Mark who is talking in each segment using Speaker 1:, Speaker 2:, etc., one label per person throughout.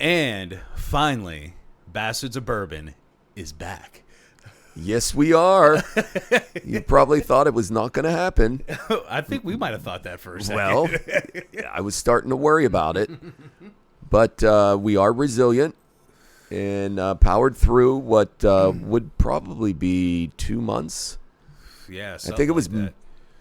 Speaker 1: And finally, Bastards of Bourbon is back.
Speaker 2: Yes, we are. You probably thought it was not going to happen.
Speaker 1: I think we might have thought that for a second.
Speaker 2: Well, I was starting to worry about it. But we are resilient and powered through what would probably be 2 months.
Speaker 1: Yeah,
Speaker 2: I think it was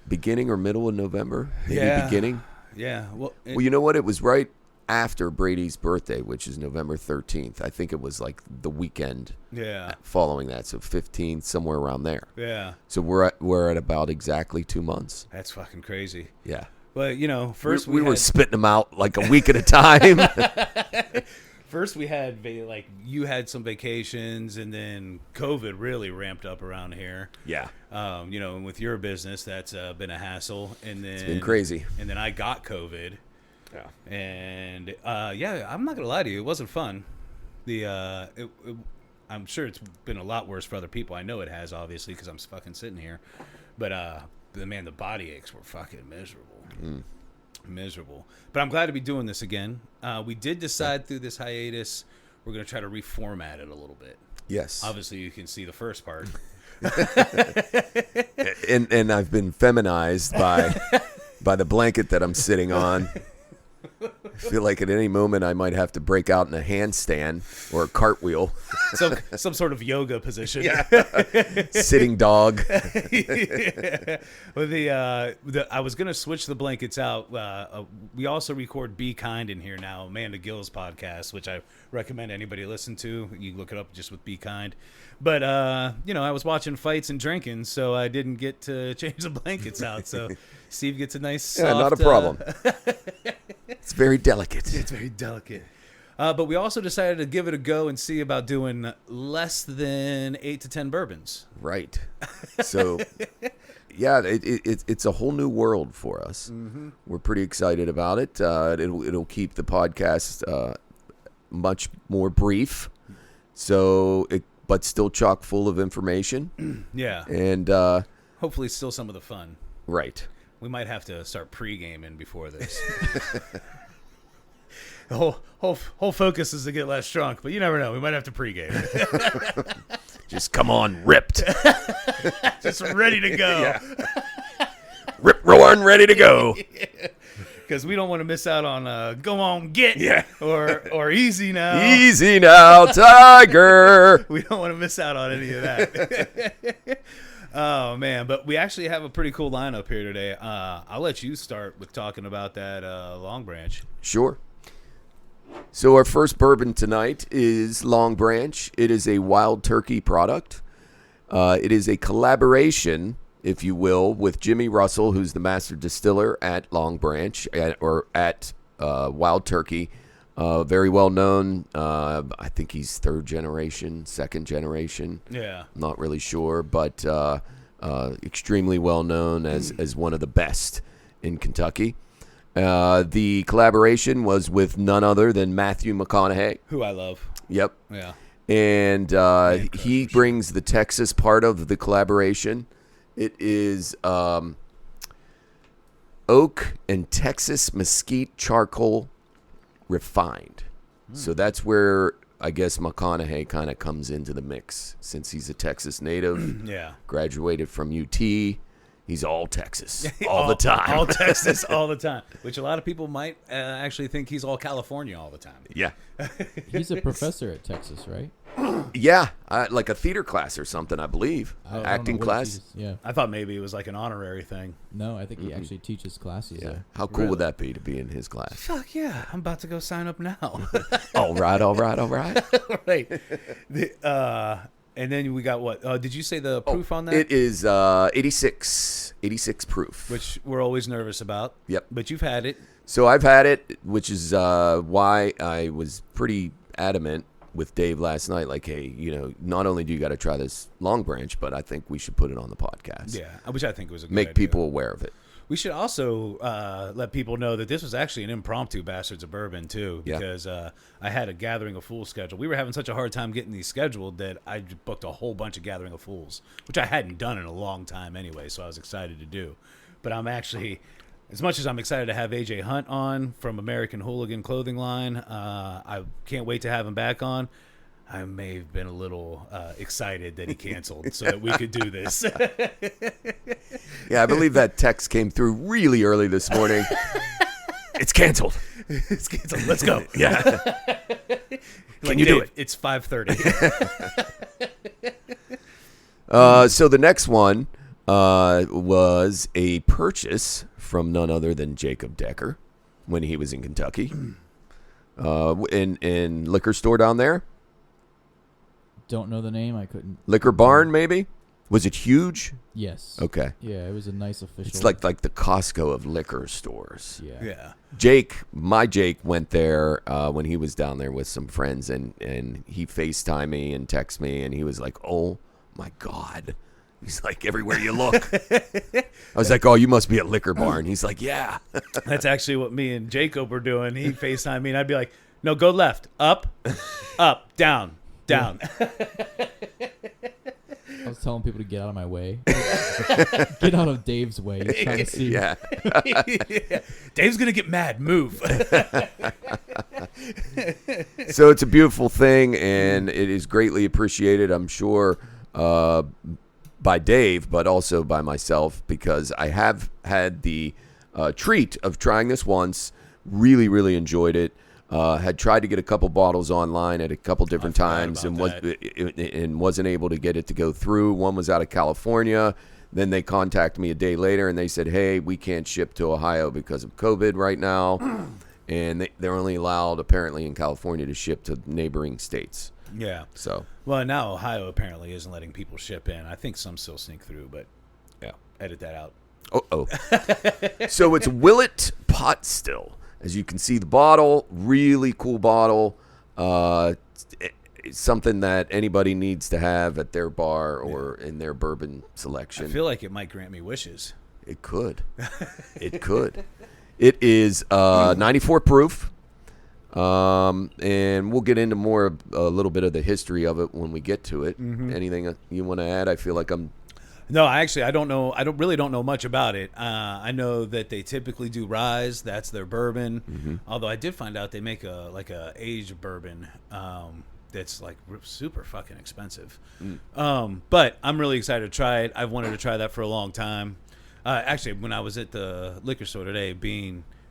Speaker 2: beginning or middle of November. Maybe beginning.
Speaker 1: Yeah.
Speaker 2: Well, you know what? It was right after Brady's birthday, which is November 13th. I think it was like the weekend following that. So 15th, somewhere around there.
Speaker 1: Yeah.
Speaker 2: So we're at about exactly 2 months.
Speaker 1: That's fucking crazy.
Speaker 2: Yeah.
Speaker 1: But, you know, first
Speaker 2: we were spitting them out like a week at a time.
Speaker 1: First we had, like, you had some vacations, and then COVID really ramped up around here.
Speaker 2: Yeah.
Speaker 1: You know, and with your business, that's been a hassle. And then,
Speaker 2: it's been crazy.
Speaker 1: And then I got COVID.
Speaker 2: Yeah.
Speaker 1: And, I'm not going to lie to you. It wasn't fun. I'm sure it's been a lot worse for other people. I know it has, obviously, because I'm fucking sitting here. But, the body aches were fucking miserable. Miserable. But I'm glad to be doing this again. We did decide through this hiatus we're going to try to reformat it a little bit.
Speaker 2: Yes.
Speaker 1: Obviously, you can see the first part.
Speaker 2: and I've been feminized by the blanket that I'm sitting on. I feel like at any moment I might have to break out in a handstand or a cartwheel.
Speaker 1: Some sort of yoga position.
Speaker 2: Yeah. Sitting dog.
Speaker 1: Yeah. Well, I was going to switch the blankets out. We also record Be Kind in here now, Amanda Gill's podcast, which I recommend anybody listen to. You can look it up just with Be Kind. But, I was watching fights and drinking, so I didn't get to change the blankets out. So Steve gets a nice soft...
Speaker 2: Yeah, not a problem. It's very delicate.
Speaker 1: It's very delicate. But we also decided to give it a go and see about doing less than 8 to 10 bourbons.
Speaker 2: Right. So, yeah, it's a whole new world for us. Mm-hmm. We're pretty excited about it. It'll keep the podcast much more brief, but still chock full of information.
Speaker 1: Yeah.
Speaker 2: And
Speaker 1: hopefully still some of the fun.
Speaker 2: Right.
Speaker 1: We might have to start pre-gaming before this. The whole focus is to get less drunk, but you never know. We might have to pre-game.
Speaker 2: Just come on, ripped.
Speaker 1: Just ready to go.
Speaker 2: Yeah. Rip roaring, ready to go.
Speaker 1: Because we don't want to miss out on go on, get, or easy now.
Speaker 2: Easy now, Tiger.
Speaker 1: We don't want to miss out on any of that. Oh, man. But we actually have a pretty cool lineup here today. I'll let you start with talking about that Longbranch.
Speaker 2: Sure. So our first bourbon tonight is Longbranch. It is a wild turkey product. It is a collaboration, if you will, with Jimmy Russell, who's the master distiller at Longbranch, or at Wild Turkey. Very well known. I think he's third generation, second generation.
Speaker 1: Yeah.
Speaker 2: I'm not really sure, but extremely well known as one of the best in Kentucky. The collaboration was with none other than Matthew McConaughey.
Speaker 1: Who I love.
Speaker 2: Yep.
Speaker 1: Yeah.
Speaker 2: And he brings the Texas part of the collaboration. It is oak and Texas mesquite charcoal refined. So that's where I guess McConaughey kind of comes into the mix, since he's a Texas native.
Speaker 1: Yeah.
Speaker 2: Graduated from UT. He's all Texas all the time.
Speaker 1: All Texas all the time. Which a lot of people might actually think he's all California all the time.
Speaker 2: Yeah.
Speaker 3: He's a professor at Texas, right?
Speaker 2: Yeah. Like a theater class or something, I believe. Acting class.
Speaker 3: Yeah.
Speaker 1: I thought maybe it was like an honorary thing.
Speaker 3: No, I think he actually teaches classes there.
Speaker 2: How cool would that be to be in his class?
Speaker 1: Fuck yeah. I'm about to go sign up now.
Speaker 2: All right.
Speaker 1: Right. And then we got what? Did you say the proof on that?
Speaker 2: It is 86 proof.
Speaker 1: Which we're always nervous about.
Speaker 2: Yep.
Speaker 1: But you've had it.
Speaker 2: So I've had it, which is why I was pretty adamant with Dave last night. Like, hey, not only do you got to try this Longbranch, but I think we should put it on the podcast.
Speaker 1: Yeah, which I think was a good
Speaker 2: Make
Speaker 1: idea.
Speaker 2: people aware of it.
Speaker 1: We should also let people know that this was actually an impromptu Bastards of Bourbon, too, because I had a Gathering of Fools schedule. We were having such a hard time getting these scheduled that I booked a whole bunch of Gathering of Fools, which I hadn't done in a long time anyway, so I was excited to do. But I'm actually, as much as I'm excited to have AJ Hunt on from American Hooligan Clothing Line, I can't wait to have him back on. I may have been a little excited that he canceled so that we could do this.
Speaker 2: Yeah, I believe that text came through really early this morning. It's canceled.
Speaker 1: It's canceled. Let's go.
Speaker 2: Yeah.
Speaker 1: Can
Speaker 2: you do
Speaker 1: Dave,
Speaker 2: it?
Speaker 1: It's 5:30.
Speaker 2: So the next one was a purchase from none other than Jacob Decker when he was in Kentucky. In liquor store down there.
Speaker 3: Don't know the name. I couldn't.
Speaker 2: Liquor barn, maybe? Was it huge?
Speaker 3: Yes.
Speaker 2: Okay.
Speaker 3: Yeah, it was a nice official.
Speaker 2: It's like the Costco of liquor stores.
Speaker 3: Yeah.
Speaker 1: Yeah.
Speaker 2: My Jake went there when he was down there with some friends, and he FaceTimed me and texted me, and he was like, "Oh my God." He's like, "Everywhere you look." I was like, "Oh, you must be at Liquor Barn." He's like, "Yeah."
Speaker 1: That's actually what me and Jacob were doing. He FaceTimed me, and I'd be like, "No, go left, up, up, down, down."
Speaker 3: I was telling people to get out of my way. Get out of Dave's way. He's trying to see.
Speaker 2: Yeah.
Speaker 1: Yeah. Dave's gonna get mad. Move.
Speaker 2: So it's a beautiful thing, and it is greatly appreciated, I'm sure, by Dave, but also by myself, because I have had the treat of trying this once. Really, really enjoyed it. Had tried to get a couple bottles online at a couple different times and wasn't able to get it to go through. One was out of California. Then they contacted me a day later and they said, "Hey, we can't ship to Ohio because of COVID right now." And they're only allowed apparently in California to ship to neighboring states.
Speaker 1: Yeah.
Speaker 2: So,
Speaker 1: Well, now Ohio apparently isn't letting people ship in. I think some still sneak through, but
Speaker 2: yeah.
Speaker 1: edit that out.
Speaker 2: Oh. So it's Willet pot still. As you can see, the bottle, really cool bottle. It's something that anybody needs to have at their bar or in their bourbon selection.
Speaker 1: I feel like it might grant me wishes.
Speaker 2: It could. It could. It is 94 proof. And we'll get into a little bit of the history of it when we get to it. Mm-hmm. Anything you want to add? I feel like
Speaker 1: No, I don't know. I really don't know much about it. I know that they typically do rye. That's their bourbon. Mm-hmm. Although I did find out they make a aged bourbon that's like super fucking expensive. But I'm really excited to try it. I've wanted to try that for a long time. Actually, when I was at the liquor store today,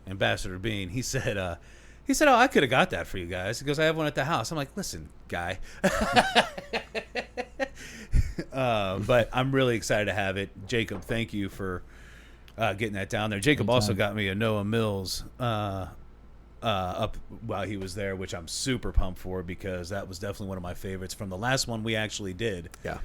Speaker 1: Ambassador Bean, he said, "Oh, I could have got that for you guys." He goes, "I have one at the house." I'm like, "Listen, guy." But I'm really excited to have it. Jacob, thank you for getting that down there. Jacob also got me a Noah Mills up while he was there, which I'm super pumped for because that was definitely one of my favorites from the last one we actually did.
Speaker 2: Yeah.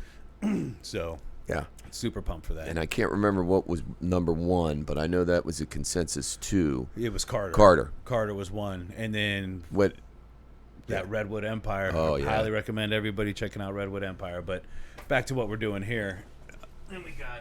Speaker 1: So
Speaker 2: yeah,
Speaker 1: super pumped for that.
Speaker 2: And I can't remember what was number one, but I know that was a consensus 2.
Speaker 1: It was Carter. Carter was 1, and then
Speaker 2: what?
Speaker 1: That Redwood Empire.
Speaker 2: Oh,
Speaker 1: I
Speaker 2: yeah.
Speaker 1: highly recommend everybody checking out Redwood Empire. But back to what we're doing here. And we got.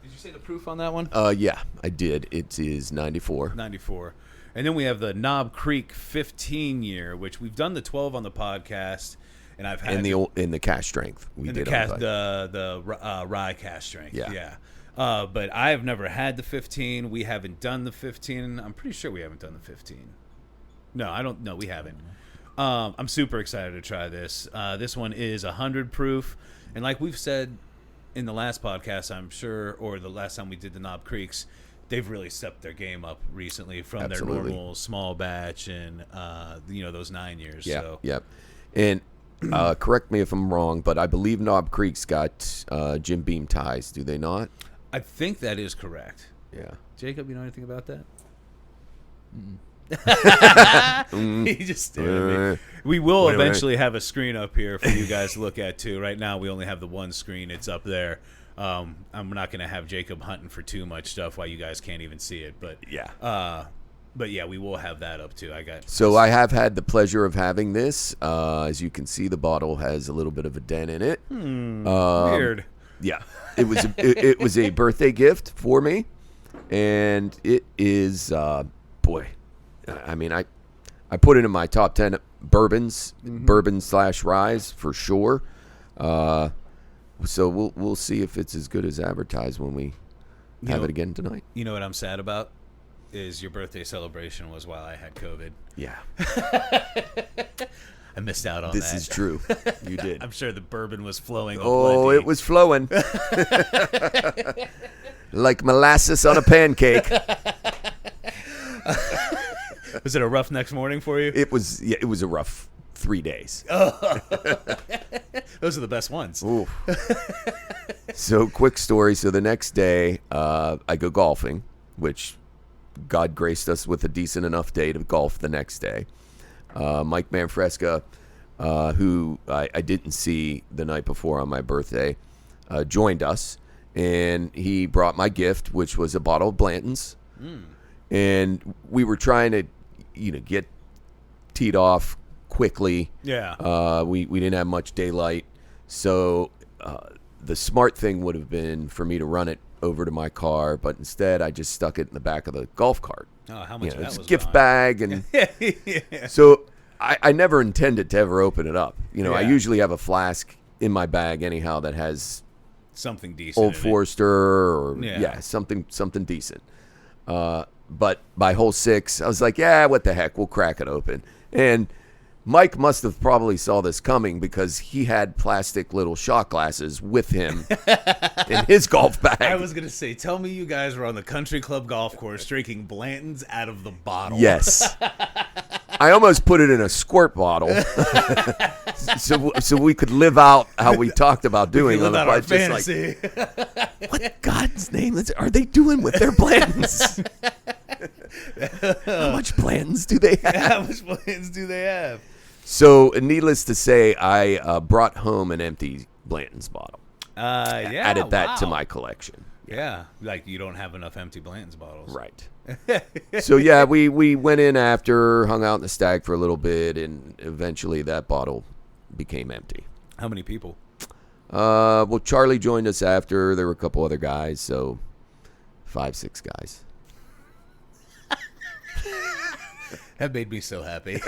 Speaker 1: Did you say the proof on that one?
Speaker 2: Yeah, I did. It is 94.
Speaker 1: 94. And then we have the Knob Creek 15 year, which we've done the 12 on the podcast, and I've had
Speaker 2: in the cash strength we did
Speaker 1: the rye cash strength. Yeah. But I have never had the 15. We haven't done the 15. I'm pretty sure we haven't done the 15. No, I don't. No, we haven't. I'm super excited to try this. This one is 100 proof, and like we've said in the last podcast, I'm sure, or the last time we did the Knob Creeks, they've really stepped their game up recently from
Speaker 2: Absolutely.
Speaker 1: their normal small batch and those 9 years.
Speaker 2: Yeah.
Speaker 1: So.
Speaker 2: Yep. And correct me if I'm wrong, but I believe Knob Creek's got Jim Beam ties. Do they not?
Speaker 1: I think that is correct.
Speaker 2: Yeah.
Speaker 1: Jacob, you know anything about that?
Speaker 3: Mm-mm.
Speaker 1: He just stared at me. We will eventually have a screen up here for you guys to look at too. Right now we only have the one screen. It's up there. I'm not going to have Jacob hunting for too much stuff while you guys can't even see it. But
Speaker 2: yeah.
Speaker 1: But yeah, we will have that up too.
Speaker 2: I have had the pleasure of having this. As you can see, the bottle has a little bit of a dent in it.
Speaker 1: Weird.
Speaker 2: Yeah, it was it was a birthday gift for me, and it is boy. I mean, I put it in my top 10 bourbons, bourbon/ryes for sure. So we'll see if it's as good as advertised when we have it again tonight.
Speaker 1: You know what I'm sad about? Is your birthday celebration was while I had COVID.
Speaker 2: Yeah.
Speaker 1: I missed out on
Speaker 2: This
Speaker 1: that.
Speaker 2: is true. You did.
Speaker 1: I'm sure the bourbon was flowing.
Speaker 2: Oh,
Speaker 1: plenty.
Speaker 2: it was flowing. Like molasses on a pancake.
Speaker 1: Was it a rough next morning for you?
Speaker 2: It was a rough 3 days.
Speaker 1: Those are the best ones.
Speaker 2: Ooh. So, quick story. So, the next day, I go golfing, which God graced us with a decent enough day to golf the next day. Mike Manfresca, who I didn't see the night before on my birthday, joined us, and he brought my gift, which was a bottle of Blanton's. And we were trying to, get teed off quickly.
Speaker 1: Yeah.
Speaker 2: We didn't have much daylight, so the smart thing would have been for me to run it over to my car, but instead I just stuck it in the back of the golf cart.
Speaker 1: Oh, how much of that
Speaker 2: it's
Speaker 1: was
Speaker 2: a gift
Speaker 1: gone?
Speaker 2: bag, and
Speaker 1: Yeah.
Speaker 2: so I never intended to ever open it up. I
Speaker 1: Yeah.
Speaker 2: usually have a flask in my bag anyhow that has
Speaker 1: Something decent.
Speaker 2: Old
Speaker 1: in it.
Speaker 2: Forester or
Speaker 1: Yeah.
Speaker 2: something decent. But by hole 6, I was like, yeah, what the heck, we'll crack it open. And Mike must have probably saw this coming because he had plastic little shot glasses with him in his golf bag.
Speaker 1: I was going to say, tell me you guys were on the country club golf course drinking Blanton's out of the bottle.
Speaker 2: Yes. I almost put it in a squirt bottle so we could live out how we talked about doing
Speaker 1: We
Speaker 2: on
Speaker 1: live
Speaker 2: the
Speaker 1: out our
Speaker 2: pod. Just
Speaker 1: fantasy.
Speaker 2: like, what God's name are they doing with their Blantons? How much Blantons do they have?
Speaker 1: How much Blanton's do they have?
Speaker 2: So, needless to say, I brought home an empty Blanton's bottle.
Speaker 1: Yeah.
Speaker 2: Added that to
Speaker 1: wow.
Speaker 2: my collection.
Speaker 1: Yeah. Like you don't have enough empty Blanton's bottles.
Speaker 2: Right. So, yeah, we went in after, hung out in the stag for a little bit, and eventually that bottle became empty.
Speaker 1: How many people?
Speaker 2: Well, Charlie joined us after. There were a couple other guys, so 5-6 guys.
Speaker 1: That made me so happy.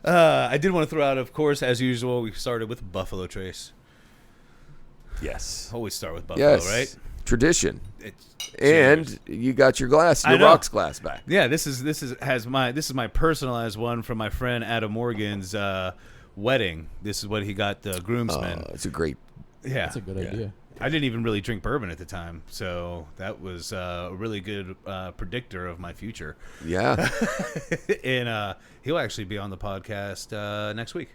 Speaker 1: I did want to throw out, of course, as usual, we started with Buffalo Trace.
Speaker 2: Yes.
Speaker 1: Always start with Buffalo,
Speaker 2: Yes.
Speaker 1: right?
Speaker 2: Tradition.
Speaker 1: It's
Speaker 2: And
Speaker 1: cheers.
Speaker 2: you got your glass,
Speaker 1: I
Speaker 2: your
Speaker 1: know.
Speaker 2: rocks glass back.
Speaker 1: Yeah, this is my personalized one from my friend Adam Morgan's wedding. This is what he got the groomsmen.
Speaker 2: It's a great.
Speaker 1: Yeah,
Speaker 3: That's a good idea.
Speaker 1: I didn't even really drink bourbon at the time, so that was a really good predictor of my future.
Speaker 2: Yeah.
Speaker 1: And he'll actually be on the podcast next week.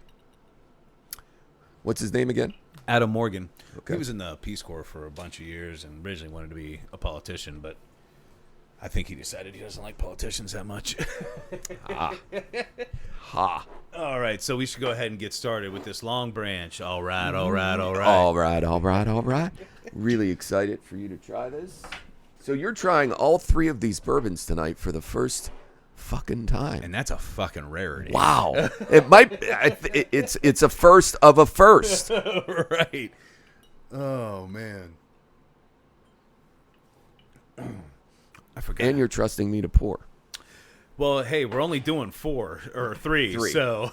Speaker 2: What's his name again?
Speaker 1: Adam Morgan.
Speaker 2: Okay.
Speaker 1: He was in the Peace Corps for a bunch of years and originally wanted to be a politician, but I think he decided he doesn't like politicians that much.
Speaker 2: Ha.
Speaker 1: All right, so we should go ahead and get started with this Longbranch. All right.
Speaker 2: All right. Really excited for you to try this. So you're trying all 3 of these bourbons tonight for the first fucking time.
Speaker 1: And that's a fucking rarity.
Speaker 2: Wow. It might. It's a first of a first.
Speaker 1: Right. Oh, man. I forgot.
Speaker 2: And you're trusting me to pour.
Speaker 1: Well, hey, we're only doing 4 or 3,
Speaker 2: 3.
Speaker 1: so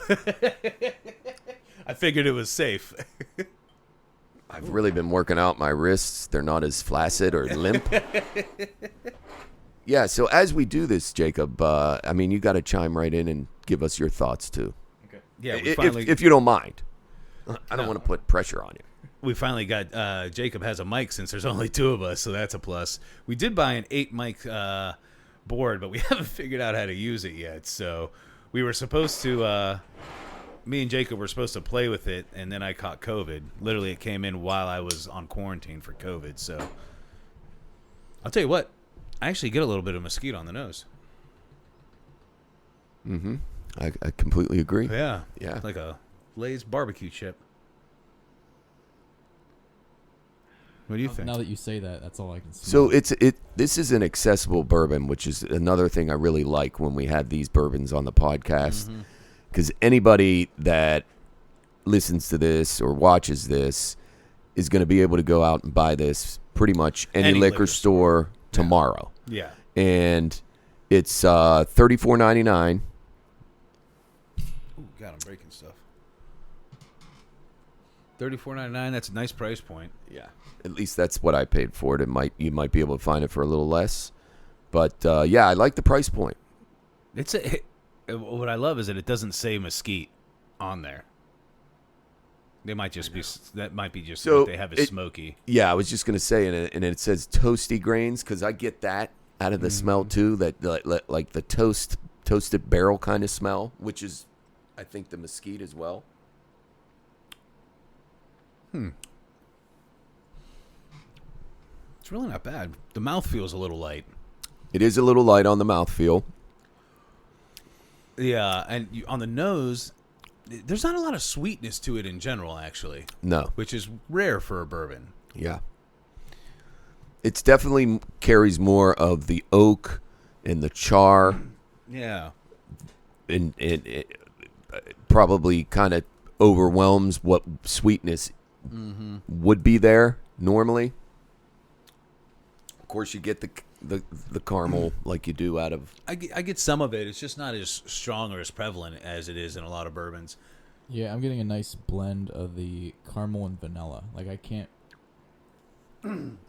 Speaker 1: I figured it was safe.
Speaker 2: I've really been working out my wrists. They're not as flaccid or limp. Yeah, so as we do this, Jacob, you got to chime right in and give us your thoughts, too.
Speaker 1: Okay. Yeah, we finally
Speaker 2: If you don't mind. I don't want to put pressure on you.
Speaker 1: we finally got Jacob has a mic since there's only 2 of us, so that's a plus. We did buy an 8 mic board, but we haven't figured out how to use it yet. So we were supposed to me and Jacob were supposed to play with it, and then I caught COVID. Literally, it came in while I was on quarantine for COVID. So I'll tell you what, I actually get a little bit of mosquito on the nose.
Speaker 2: Mm-hmm. I completely agree.
Speaker 1: Yeah.
Speaker 2: Yeah.
Speaker 1: Like a Lay's barbecue chip. What do you think?
Speaker 3: Now that you say that, that's all I can smell.
Speaker 2: So this is an accessible bourbon, which is another thing I really like when we have these bourbons on the podcast. Because anybody that listens to this or watches this is going to be able to go out and buy this pretty much any liquor store tomorrow.
Speaker 1: Yeah.
Speaker 2: And it's $34.99.
Speaker 1: Ooh, God, I'm breaking stuff. $34.99. That's a nice price point.
Speaker 2: Yeah. At least that's what I paid for it. You might be able to find it for a little less. But, yeah, I like the price point.
Speaker 1: What I love is that it doesn't say mesquite on there. They might just be that might be just what they have is smoky.
Speaker 2: Yeah, I was just gonna say, and it says toasty grains because I get that out of the smell too. That like the toasted barrel kind of smell, which is, I think, the mesquite as well.
Speaker 1: It's really not bad. The mouth feels a little light.
Speaker 2: It is a little light on the mouthfeel.
Speaker 1: Yeah, and on the nose, there's not a lot of sweetness to it in general, actually.
Speaker 2: No.
Speaker 1: Which is rare for a bourbon.
Speaker 2: Yeah. It's definitely carries more of the oak and the char.
Speaker 1: Yeah.
Speaker 2: And it probably kind of overwhelms what sweetness would be there normally. Of course, you get the caramel like you do out of...
Speaker 1: I get some of it. It's just not as strong or as prevalent as it is in a lot of bourbons.
Speaker 3: Yeah, I'm getting a nice blend of the caramel and vanilla. Like, I can't...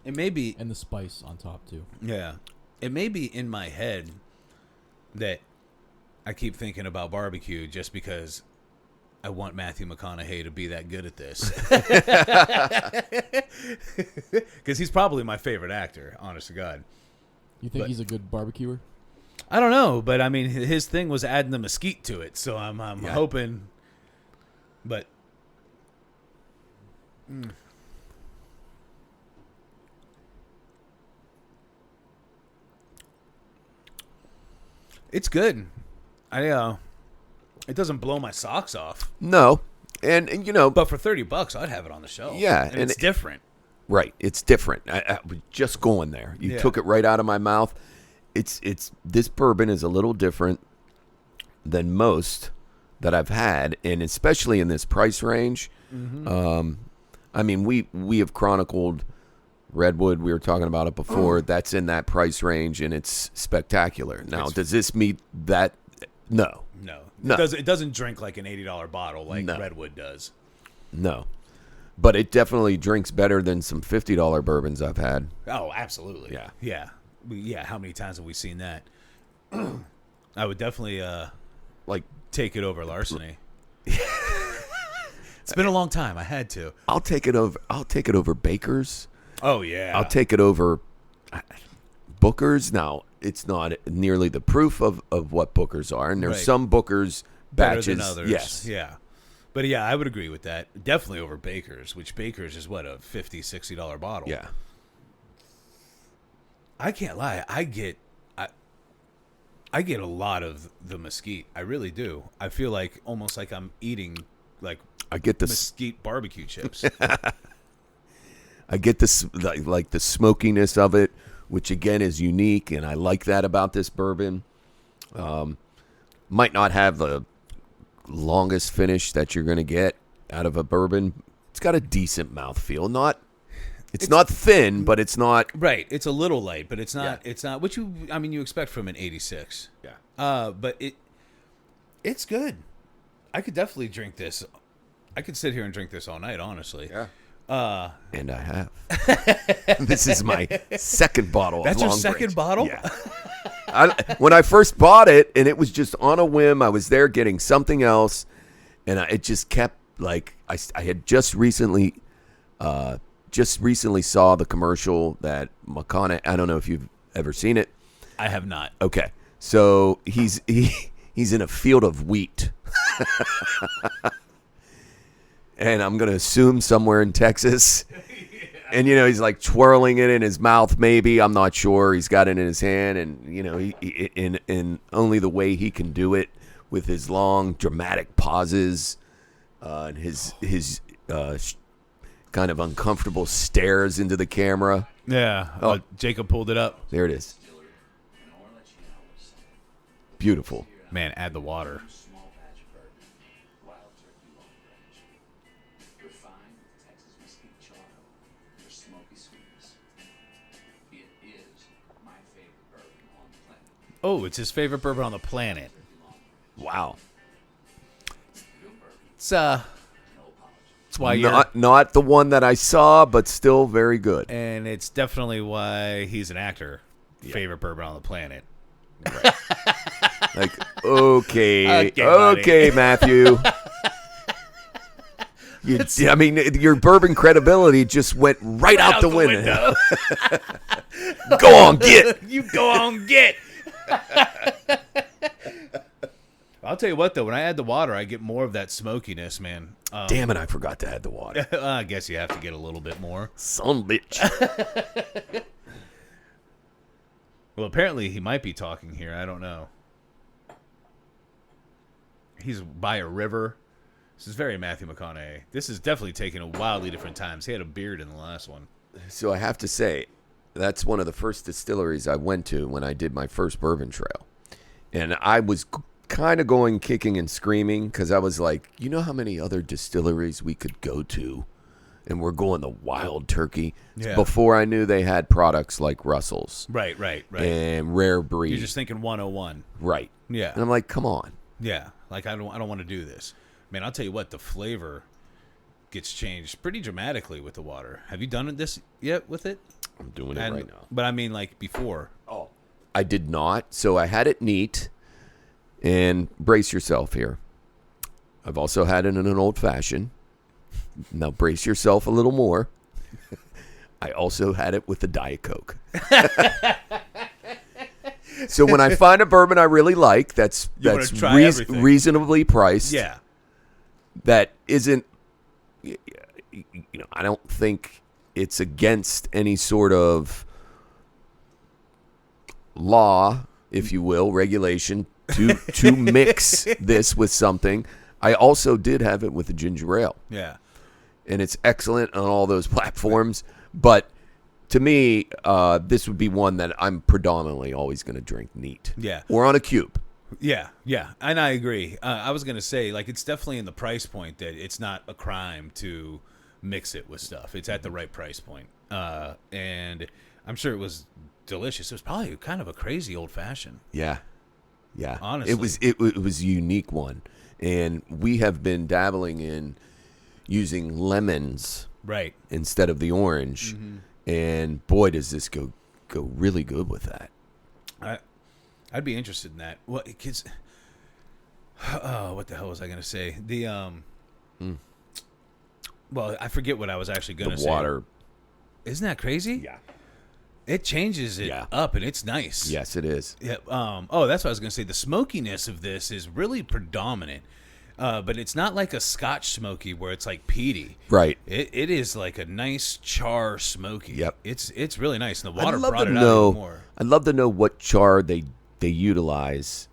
Speaker 1: It may be...
Speaker 3: And the spice on top, too.
Speaker 1: Yeah. It may be in my head that I keep thinking about barbecue just because I want Matthew McConaughey to be that good at this. Because he's probably my favorite actor, honest to God.
Speaker 3: You think he's a good barbecuer?
Speaker 1: I don't know, but I mean, his thing was adding the mesquite to it, so I'm hoping. But it's good. It doesn't blow my socks off.
Speaker 2: No. And
Speaker 1: But for $30, I'd have it on the shelf.
Speaker 2: Yeah,
Speaker 1: and it's different.
Speaker 2: Right, it's different. I was just going there. You took it right out of my mouth. It's this bourbon is a little different than most that I've had, and especially in this price range. I mean, we have chronicled Redwood. We were talking about it before. That's in that price range, and it's spectacular. Now, does this meet that? No.
Speaker 1: It doesn't drink like an $80 bottle like Redwood does.
Speaker 2: No. But it definitely drinks better than some $50 bourbons I've had.
Speaker 1: Oh, absolutely. Yeah. How many times have we seen that? I would definitely take it over Larceny. It's been a long time. I had to.
Speaker 2: I'll take it over Baker's.
Speaker 1: Oh yeah.
Speaker 2: I'll take it over Booker's. Now, it's not nearly the proof of what Booker's are, and there's some Booker's batches.
Speaker 1: Better than others.
Speaker 2: Yes.
Speaker 1: Yeah. But yeah, I would agree with that. Definitely over Baker's, which Baker's is what, a $50, $60 bottle.
Speaker 2: Yeah.
Speaker 1: I can't lie. I get a lot of the mesquite. I really do. I feel like almost like I'm eating like
Speaker 2: I get the
Speaker 1: mesquite barbecue chips.
Speaker 2: I get this like the smokiness of it, which again is unique, and I like that about this bourbon. Might not have the longest finish that you're going to get out of a bourbon. It's got a decent mouthfeel. It's not thin, but it's not
Speaker 1: right. It's a little light, but it's not.
Speaker 2: Yeah.
Speaker 1: It's not what you expect from an 86.
Speaker 2: Yeah.
Speaker 1: But it's good. I could definitely drink this. I could sit here and drink this all night, honestly.
Speaker 2: Yeah. And I have. This is my second bottle.
Speaker 1: That's
Speaker 2: of
Speaker 1: your
Speaker 2: Longbranch.
Speaker 1: second bottle?
Speaker 2: Yeah. When I first bought it, and it was just on a whim, I was there getting something else, and it just kept like I had just recently saw the commercial that McConaughey. I don't know if you've ever seen it.
Speaker 1: I have not.
Speaker 2: Okay, so he's in a field of wheat, and I'm gonna assume somewhere in Texas. And, he's like twirling it in his mouth, maybe. I'm not sure. He's got it in his hand. And, he in only the way he can do it with his long, dramatic pauses and his kind of uncomfortable stares into the camera.
Speaker 1: Yeah.
Speaker 2: Oh.
Speaker 1: Jacob pulled it up.
Speaker 2: There it is. Beautiful.
Speaker 1: Man, add the water. Oh, it's his favorite bourbon on the planet.
Speaker 2: Wow.
Speaker 1: It's That's why
Speaker 2: not the one that I saw, but still very good.
Speaker 1: and it's definitely why he's an actor. Favorite bourbon on the planet.
Speaker 2: Right. Like, okay,
Speaker 1: buddy.
Speaker 2: Matthew. I mean, your bourbon credibility just went right out the window. Go on, get.
Speaker 1: You go on, get. I'll tell you what, though. When I add the water, I get more of that smokiness, man.
Speaker 2: Damn it, I forgot to add the water.
Speaker 1: I guess you have to get a little bit more.
Speaker 2: Son of a bitch.
Speaker 1: Well, apparently he might be talking here. I don't know. He's by a river. This is very Matthew McConaughey. This is definitely taking a wildly different times. He had a beard in the last one.
Speaker 2: So I have to say, that's one of the first distilleries I went to when I did my first bourbon trail. And I was kind of going kicking and screaming because I was like, you know how many other distilleries we could go to? And we're going the wild turkey.
Speaker 1: Yeah.
Speaker 2: Before I knew they had products like Russell's.
Speaker 1: Right.
Speaker 2: And Rare Breed.
Speaker 1: You're just thinking 101.
Speaker 2: Right.
Speaker 1: Yeah.
Speaker 2: And I'm like, come on.
Speaker 1: Yeah. Like, I don't want to do this. Man, I'll tell you what, the flavor gets changed pretty dramatically with the water. Have you done this yet with it?
Speaker 2: I'm doing it right now.
Speaker 1: But I mean, like, before.
Speaker 2: Oh. I did not. So I had it neat. And brace yourself here. I've also had it in an old fashioned. Now brace yourself a little more. I also had it with the Diet Coke. So when I find a bourbon I really like, that's reasonably priced.
Speaker 1: Yeah.
Speaker 2: That isn't, I don't think it's against any sort of law, if you will, regulation to mix this with something. I also did have it with a ginger ale.
Speaker 1: Yeah.
Speaker 2: And it's excellent on all those platforms. But to me, this would be one that I'm predominantly always going to drink neat.
Speaker 1: Yeah.
Speaker 2: Or on a cube.
Speaker 1: Yeah. And I agree. I was going to say, like, it's definitely in the price point that it's not a crime to mix it with stuff. It's at the right price point. And I'm sure it was delicious. It was probably kind of a crazy old-fashioned.
Speaker 2: Yeah.
Speaker 1: Honestly.
Speaker 2: It was a unique one. And we have been dabbling in using lemons
Speaker 1: right
Speaker 2: instead of the orange. Mm-hmm. And boy, does this go really good with that.
Speaker 1: I'd be interested in that. Well, kids. What the hell was I going to say? Well, I forget what I was actually going to say.
Speaker 2: The water.
Speaker 1: Isn't that crazy?
Speaker 2: Yeah.
Speaker 1: It changes it up, and it's nice.
Speaker 2: Yes, it is.
Speaker 1: Yeah. That's what I was going to say. The smokiness of this is really predominant, but it's not like a Scotch smoky where it's like peaty.
Speaker 2: Right.
Speaker 1: It is like a nice char smoky.
Speaker 2: Yep.
Speaker 1: It's really nice, and the water brought it out even more.
Speaker 2: I'd love to know what char they utilize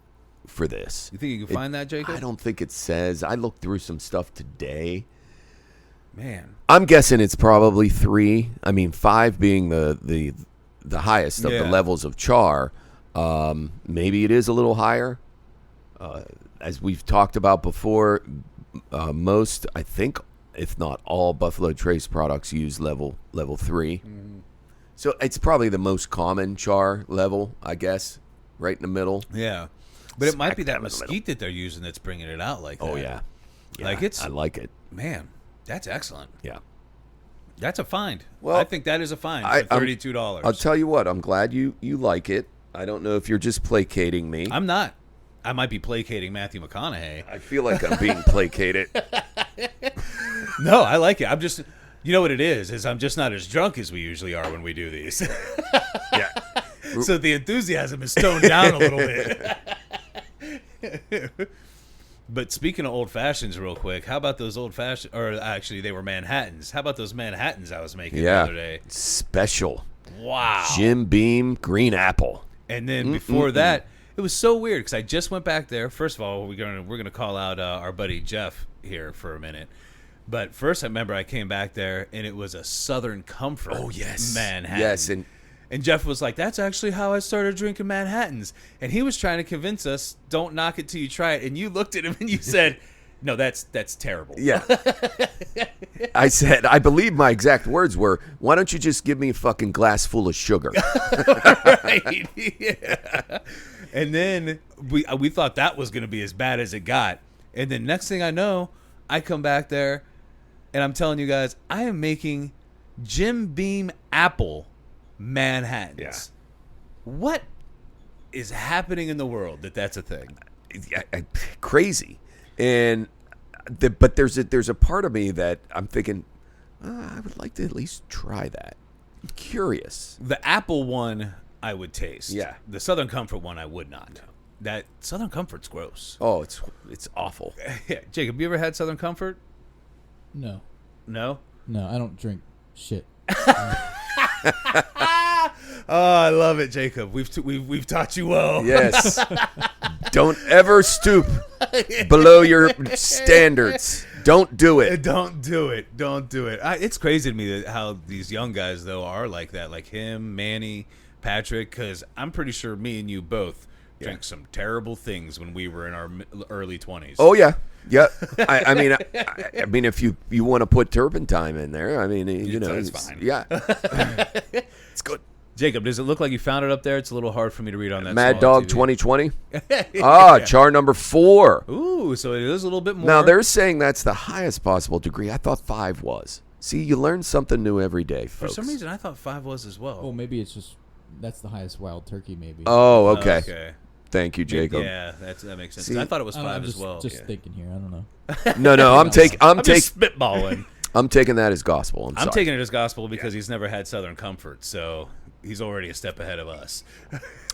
Speaker 2: for this.
Speaker 1: You think you can find that, Jacob?
Speaker 2: I don't think it says. I looked through some stuff today.
Speaker 1: Man.
Speaker 2: I'm guessing it's probably 3. I mean, 5 being the highest of the levels of char. Maybe it is a little higher. As we've talked about before, most, I think, if not all, Buffalo Trace products use level 3. Mm-hmm. So it's probably the most common char level, I guess, right in the middle.
Speaker 1: Yeah. But it might be that mesquite that they're using that's bringing it out like that.
Speaker 2: Oh, yeah.
Speaker 1: Like
Speaker 2: I like it.
Speaker 1: Man, that's excellent.
Speaker 2: Yeah.
Speaker 1: That's a find.
Speaker 2: Well,
Speaker 1: I think that is a find for $32.
Speaker 2: I'll tell you what. I'm glad you like it. I don't know if you're just placating me.
Speaker 1: I'm not. I might be placating Matthew McConaughey.
Speaker 2: I feel like I'm being placated.
Speaker 1: No, I like it. I'm just, you know what it is I'm just not as drunk as we usually are when we do these.
Speaker 2: Yeah.
Speaker 1: So the enthusiasm is toned down a little bit. But speaking of old fashions real quick, how about those old fashioned, or actually they were Manhattans. How about those Manhattans I was making the other day?
Speaker 2: Special.
Speaker 1: Wow.
Speaker 2: Jim Beam green apple.
Speaker 1: And then before that, it was so weird because I just went back there. First of all, we're gonna call out our buddy Jeff here for a minute. But first, I remember I came back there and it was a Southern Comfort.
Speaker 2: Oh yes,
Speaker 1: Manhattan.
Speaker 2: Yes,
Speaker 1: and Jeff was like, "That's actually how I started drinking Manhattans." And he was trying to convince us, "Don't knock it till you try it." And you looked at him and you said, "No, that's terrible."
Speaker 2: Yeah. I said, I believe my exact words were, "Why don't you just give me a fucking glass full of sugar?"
Speaker 1: Right. Yeah. And then we thought that was going to be as bad as it got. And then next thing I know, I come back there, and I'm telling you guys, I am making Jim Beam apple Manhattans.
Speaker 2: Yeah.
Speaker 1: What is happening in the world that's a thing?
Speaker 2: Crazy. And but there's a part of me that I'm thinking, I would like to at least try that. I'm curious.
Speaker 1: The apple one I would taste.
Speaker 2: Yeah.
Speaker 1: The Southern Comfort one I would not. No. That Southern Comfort's gross.
Speaker 2: Oh, it's awful.
Speaker 1: Yeah. Jacob, you ever had Southern Comfort?
Speaker 3: No.
Speaker 1: No?
Speaker 3: No, I don't drink shit.
Speaker 1: Oh, I love it, Jacob. We've taught you well.
Speaker 2: Yes. Don't ever stoop below your standards. Don't do it.
Speaker 1: Don't do it. Don't do it. It's crazy to me that how these young guys, though, are like that. Like him, Manny, Patrick, because I'm pretty sure me and you both drank some terrible things when we were in our early 20s.
Speaker 2: Oh, yeah. Yeah. I mean, if you want to put turpentine in there, I mean,
Speaker 1: it's fine.
Speaker 2: Yeah. It's good.
Speaker 1: Jacob, does it look like you found it up there? It's a little hard for me to read on that.
Speaker 2: Mad
Speaker 1: small
Speaker 2: Dog
Speaker 1: TV.
Speaker 2: 2020.
Speaker 1: Yeah.
Speaker 2: Char number 4.
Speaker 1: Ooh, so it is a little bit more.
Speaker 2: Now, they're saying that's the highest possible degree. I thought 5 was. See, you learn something new every day, folks.
Speaker 1: For some reason, I thought 5 was as well.
Speaker 3: Oh, maybe it's just that's the highest wild turkey. Maybe.
Speaker 2: Oh, okay.
Speaker 1: Okay.
Speaker 2: Thank you, Jacob.
Speaker 1: Yeah, that makes sense.
Speaker 2: See,
Speaker 1: I thought it was
Speaker 3: I don't know,
Speaker 1: 5
Speaker 3: I'm
Speaker 1: as
Speaker 3: just,
Speaker 1: well.
Speaker 3: Just thinking here. I don't know.
Speaker 2: No, I'm
Speaker 1: just spitballing.
Speaker 2: I'm taking that as gospel. I'm sorry.
Speaker 1: taking it as gospel because he's never had Southern Comfort, so he's already a step ahead of us.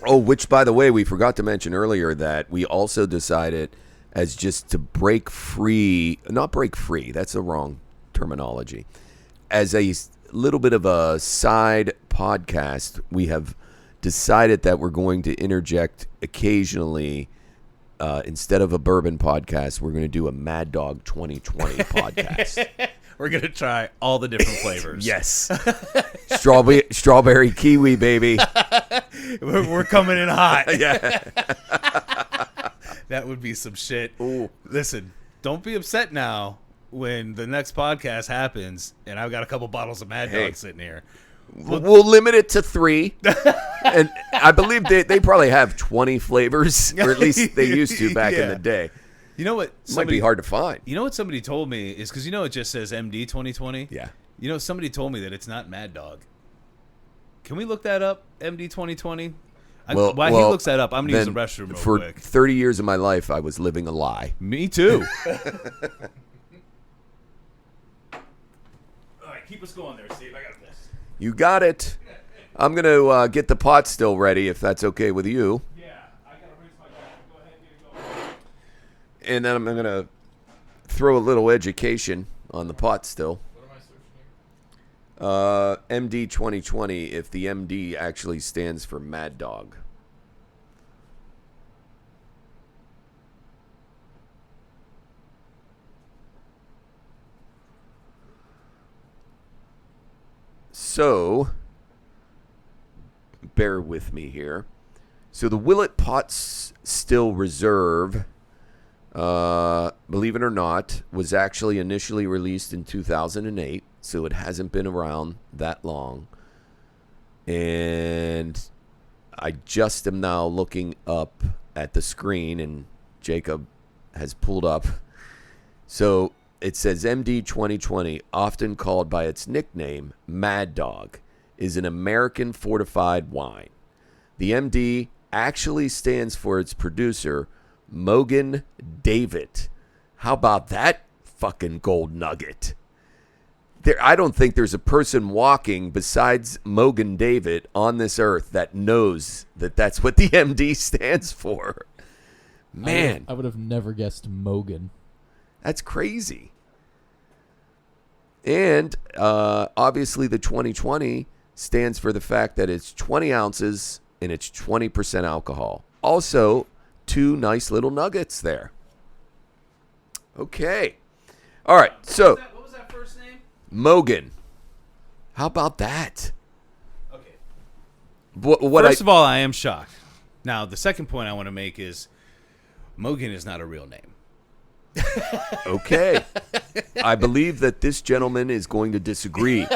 Speaker 2: Oh, which, by the way, we forgot to mention earlier that we also decided as just to break free, not break free, that's the wrong terminology. As a little bit of a side podcast, we have decided that we're going to interject occasionally. Instead of a bourbon podcast, we're going to do a Mad Dog 2020 podcast.
Speaker 1: We're going to try all the different flavors.
Speaker 2: Yes. Strawberry kiwi, baby.
Speaker 1: We're coming in hot.
Speaker 2: Yeah.
Speaker 1: That would be some shit.
Speaker 2: Ooh.
Speaker 1: Listen, don't be upset now when the next podcast happens and I've got a couple bottles of Mad Dog sitting here.
Speaker 2: We'll limit it to 3. And I believe they probably have 20 flavors, or at least they used to back in the day.
Speaker 1: You know what?
Speaker 2: Might be hard to find.
Speaker 1: You know what somebody told me is because it just says MD 2020?
Speaker 2: Yeah.
Speaker 1: You know, somebody told me that it's not Mad Dog. Can we look that up, MD 2020? While he looks that up, I'm going to use the restroom real
Speaker 2: for
Speaker 1: quick.
Speaker 2: 30 years of my life, I was living a lie.
Speaker 1: Me too. All right, keep us going there, Steve. I got this.
Speaker 2: You got it. I'm going to get the pot still ready, if that's okay with you.
Speaker 1: Yeah, I got to rinse my glass. Go ahead and get it going.
Speaker 2: And then I'm going to throw a little education on the pot still.
Speaker 3: What am I searching here?
Speaker 2: MD 2020, if the MD actually stands for Mad Dog. So, bear with me here. So the Willet Pot Still Reserve, believe it or not, was actually initially released in 2008. So it hasn't been around that long. And I just am now looking up at the screen, and Jacob has pulled up. So it says MD 2020, often called by its nickname Mad Dog, is an American fortified wine. The MD actually stands for its producer, Mogan David. How about that fucking gold nugget? I don't think there's a person walking besides Mogan David on this earth that knows that that's what the MD stands for. Man.
Speaker 3: I would have never guessed Mogan.
Speaker 2: That's crazy. And obviously the 2020 stands for the fact that it's 20 ounces and it's 20% alcohol. Also, 2 nice little nuggets there. Okay. All right. So,
Speaker 1: What was that first name?
Speaker 2: Mogan. How about that?
Speaker 1: Okay. First of all, I am shocked. Now, the second point I want to make is Mogan is not a real name.
Speaker 2: Okay. I believe that this gentleman is going to disagree.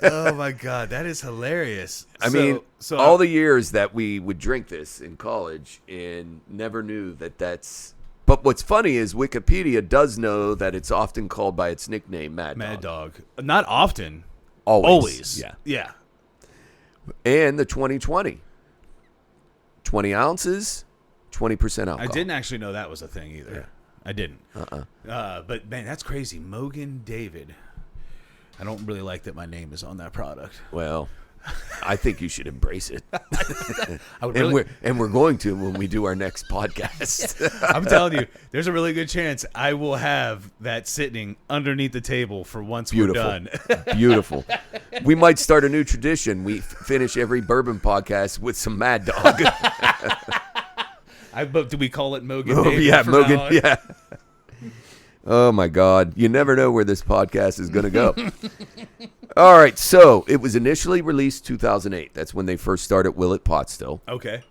Speaker 1: Oh my God, that is hilarious.
Speaker 2: I mean, all the years that we would drink this in college and never knew that that's But what's funny is Wikipedia does know that it's often called by its nickname, Mad
Speaker 1: Dog. Not often.
Speaker 2: Always.
Speaker 1: Yeah. Yeah.
Speaker 2: And the 2020. 20 ounces, 20% alcohol.
Speaker 1: I didn't actually know that was a thing either.
Speaker 2: Yeah.
Speaker 1: I didn't. But, man, that's crazy. Mogan David. I don't really like that my name is on that product.
Speaker 2: Well, I think you should embrace it.
Speaker 1: I would really,
Speaker 2: and we're going to when we do our next podcast.
Speaker 1: I'm telling you, there's a really good chance I will have that sitting underneath the table for once we're done.
Speaker 2: Beautiful. We might start a new tradition. We finish every bourbon podcast with some Mad Dog.
Speaker 1: But do we call it Mogan David?
Speaker 2: Yeah,
Speaker 1: from
Speaker 2: Mogan.
Speaker 1: now on?
Speaker 2: Yeah. Oh my God! You never know where this podcast is going to go. All right, so it was initially released 2008. That's when they first started Willet Pot Still.
Speaker 1: Okay.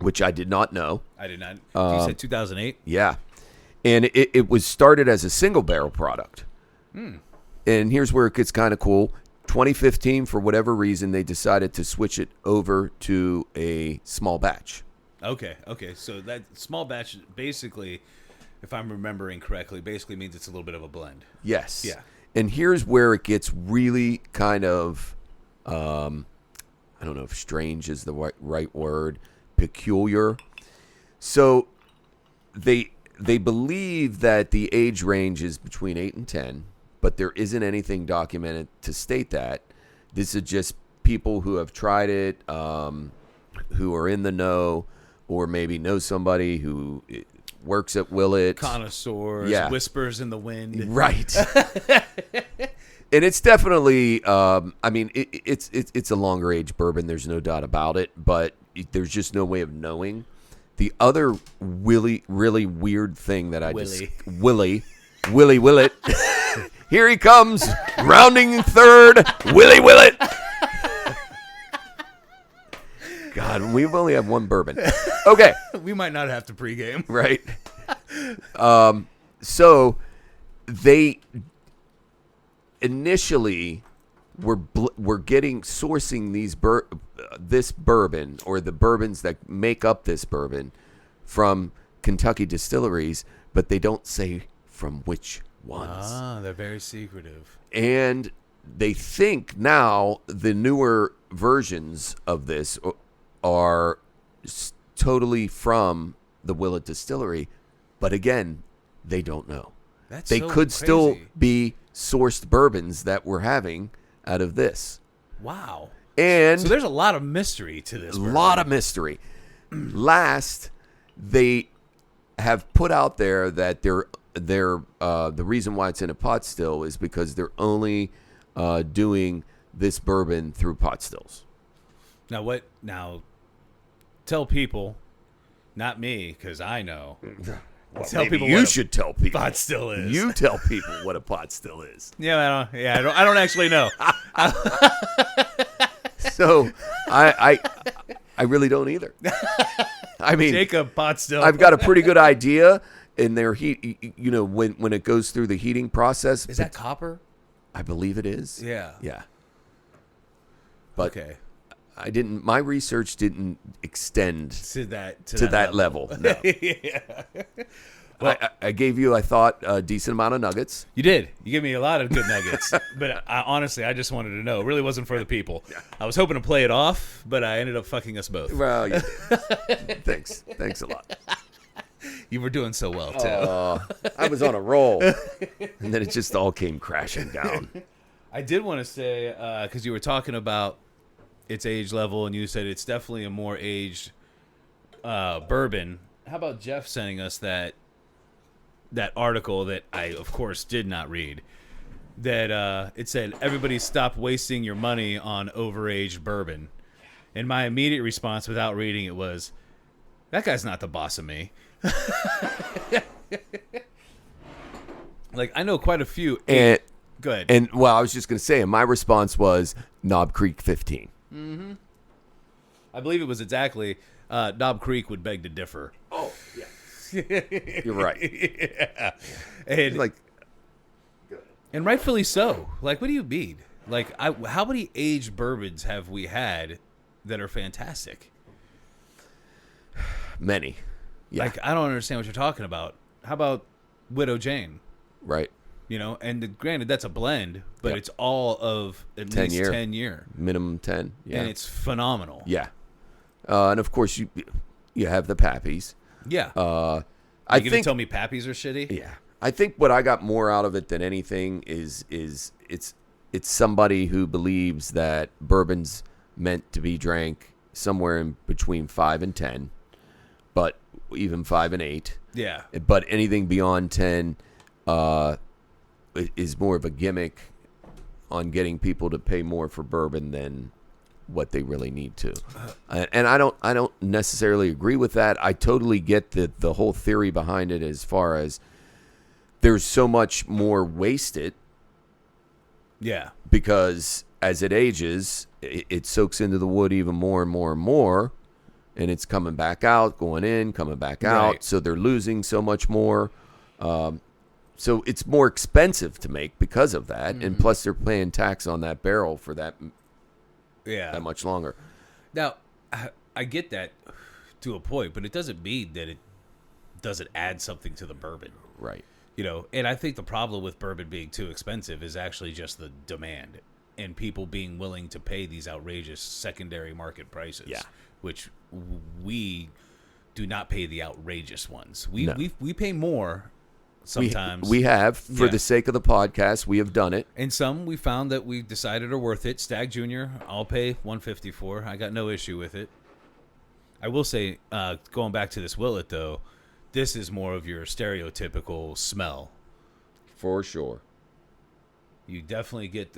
Speaker 2: Which I did not know.
Speaker 1: I did not. You said 2008?
Speaker 2: Yeah. And it was started as a single barrel product. And here's where it gets kind of cool. 2015, for whatever reason, they decided to switch it over to a small batch.
Speaker 1: Okay. So that small batch basically, if I'm remembering correctly, basically means it's a little bit of a blend.
Speaker 2: Yes.
Speaker 1: Yeah.
Speaker 2: And here's where it gets really kind of, I don't know if strange is the right word, peculiar. So they believe that the age range is between 8 and 10, but there isn't anything documented to state that. This is just people who have tried it, who are in the know, or maybe know somebody who works at Willet.
Speaker 1: Connoisseurs,
Speaker 2: Yeah.
Speaker 1: whispers in the wind.
Speaker 2: Right. And it's definitely, it's a longer age bourbon. There's no doubt about it, but there's just no way of knowing. The other really weird thing that Willie Willet. Here he comes, rounding third, Willie Willet. God, we only have one bourbon. Okay.
Speaker 1: We might not have to pregame.
Speaker 2: Right. So they initially were sourcing this bourbon, or the bourbons that make up this bourbon, from Kentucky distilleries, but they don't say from which ones.
Speaker 1: They're very secretive.
Speaker 2: And they think now the newer versions of this are totally from the Willet distillery, but again, they don't know. They could still be sourced bourbons that we're having out of this.
Speaker 1: Wow.
Speaker 2: And
Speaker 1: so there's a lot of mystery to this bourbon.
Speaker 2: A lot of mystery. Last, they have put out there that the reason why it's in a pot still is because they're only doing this bourbon through pot stills.
Speaker 1: Now, tell people, not me, because I know.
Speaker 2: Well,
Speaker 1: tell
Speaker 2: maybe
Speaker 1: people
Speaker 2: you
Speaker 1: what
Speaker 2: should tell people.
Speaker 1: pot still is.
Speaker 2: You tell people what a pot still is.
Speaker 1: Yeah, I don't actually know.
Speaker 2: So I really don't either. I mean,
Speaker 1: Jacob pot still.
Speaker 2: I've got a pretty good idea in their heat. You know, when it goes through the heating process.
Speaker 1: Is that copper?
Speaker 2: I believe it is.
Speaker 1: Yeah.
Speaker 2: Yeah. But
Speaker 1: okay.
Speaker 2: My research didn't extend
Speaker 1: To that
Speaker 2: level. No.
Speaker 1: Yeah.
Speaker 2: Well, I gave you, I thought, a decent amount of nuggets.
Speaker 1: You did. You gave me a lot of good nuggets. But honestly, I just wanted to know. It really wasn't for the people.
Speaker 2: Yeah.
Speaker 1: I was hoping to play it off, but I ended up fucking us both.
Speaker 2: Well, you did. Thanks a lot.
Speaker 1: You were doing so well, too.
Speaker 2: I was on a roll. And then it just all came crashing down.
Speaker 1: I did want to say, because you were talking about its age level, and you said it's definitely a more aged bourbon. How about Jeff sending us that article that I, of course, did not read? That it said, everybody stop wasting your money on overaged bourbon. And my immediate response without reading it was, that guy's not the boss of me. Like, I know quite a few.
Speaker 2: And
Speaker 1: go ahead.
Speaker 2: And, well, I was just going to say, and my response was Knob Creek 15.
Speaker 1: Mm-hmm. I believe it was exactly Knob Creek would beg to differ.
Speaker 2: Oh, yeah. You're right.
Speaker 1: Yeah. And, and rightfully so. Like, what do you mean? Like, how many aged bourbons have we had that are fantastic?
Speaker 2: Many. Yeah.
Speaker 1: Like, I don't understand what you're talking about. How about Widow Jane?
Speaker 2: Right.
Speaker 1: You know, and granted, that's a blend, but
Speaker 2: Yep.
Speaker 1: it's all of at
Speaker 2: 10
Speaker 1: least
Speaker 2: year.
Speaker 1: 10 year.
Speaker 2: Minimum 10. Yeah.
Speaker 1: And it's phenomenal.
Speaker 2: Yeah. And of course, you have the Pappies.
Speaker 1: Yeah.
Speaker 2: I
Speaker 1: You gonna
Speaker 2: think.
Speaker 1: tell me Pappies are shitty?
Speaker 2: Yeah. I think what I got more out of it than anything is it's somebody who believes that bourbon's meant to be drank somewhere in between 5 and 10, but even 5 and 8.
Speaker 1: Yeah.
Speaker 2: But anything beyond 10 is more of a gimmick on getting people to pay more for bourbon than what they really need to. And I don't necessarily agree with that. I totally get the whole theory behind it as far as there's so much more wasted
Speaker 1: Yeah.
Speaker 2: because as it ages, it soaks into the wood even more and more and more, and it's coming back out, going in, coming back out.
Speaker 1: Right.
Speaker 2: So they're losing so much more. So it's more expensive to make because of that, and plus they're paying tax on that barrel for that much longer.
Speaker 1: Now, I get that to a point, but it doesn't mean that it doesn't add something to the bourbon.
Speaker 2: Right.
Speaker 1: You know, and I think the problem with bourbon being too expensive is actually just the demand and people being willing to pay these outrageous secondary market prices.
Speaker 2: Yeah.
Speaker 1: Which we do not pay the outrageous ones. We
Speaker 2: No.
Speaker 1: we pay more sometimes.
Speaker 2: We have, for
Speaker 1: Yeah.
Speaker 2: the sake of the podcast, we have done it.
Speaker 1: And some we found that we decided are worth it. Stag Junior, I'll pay $150 for. I got no issue with it. I will say, going back to this Willet though, this is more of your stereotypical smell.
Speaker 2: For sure.
Speaker 1: You definitely get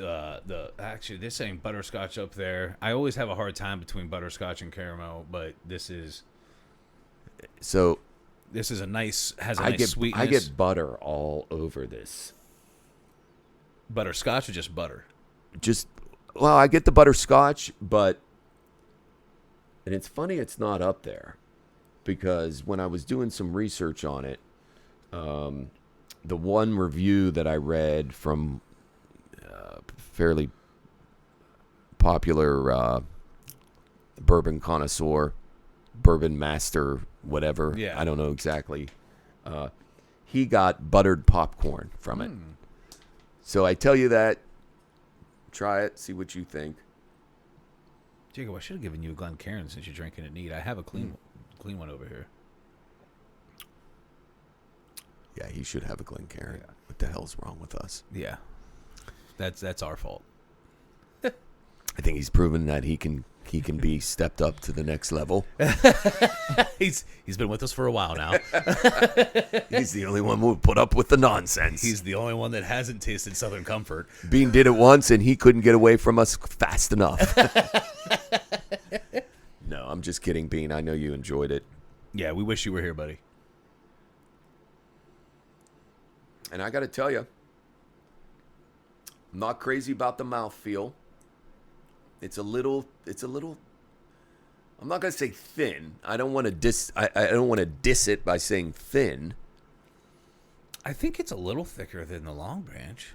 Speaker 1: actually this ain't butterscotch up there. I always have a hard time between butterscotch and caramel, but this is
Speaker 2: So
Speaker 1: a nice
Speaker 2: I get
Speaker 1: sweetness.
Speaker 2: I get butter all over this.
Speaker 1: Butterscotch or just butter?
Speaker 2: Well, I get the butterscotch, and it's funny it's not up there because when I was doing some research on it, the one review that I read from fairly popular bourbon connoisseur, bourbon master, whatever.
Speaker 1: Yeah.
Speaker 2: I don't know exactly. He got buttered popcorn from it. So I tell you that. Try it. See what you think.
Speaker 1: Jacob, I should have given you a Glencairn since you're drinking it neat. I have a clean one over here.
Speaker 2: Yeah, he should have a Glencairn. Yeah. What the hell's wrong with us?
Speaker 1: Yeah, that's our fault.
Speaker 2: I think he's proven that he can be stepped up to the next level.
Speaker 1: He's been with us for a while now.
Speaker 2: He's the only one who would put up with the nonsense.
Speaker 1: He's the only one that hasn't tasted Southern Comfort.
Speaker 2: Bean did it once, and he couldn't get away from us fast enough. No, I'm just kidding, Bean. I know you enjoyed it.
Speaker 1: Yeah, we wish you were here, buddy.
Speaker 2: And I got to tell you, I'm not crazy about the mouthfeel. It's a little. I'm not gonna say thin. I don't want to diss. I don't want to diss it by saying thin.
Speaker 1: I think it's a little thicker than the Longbranch.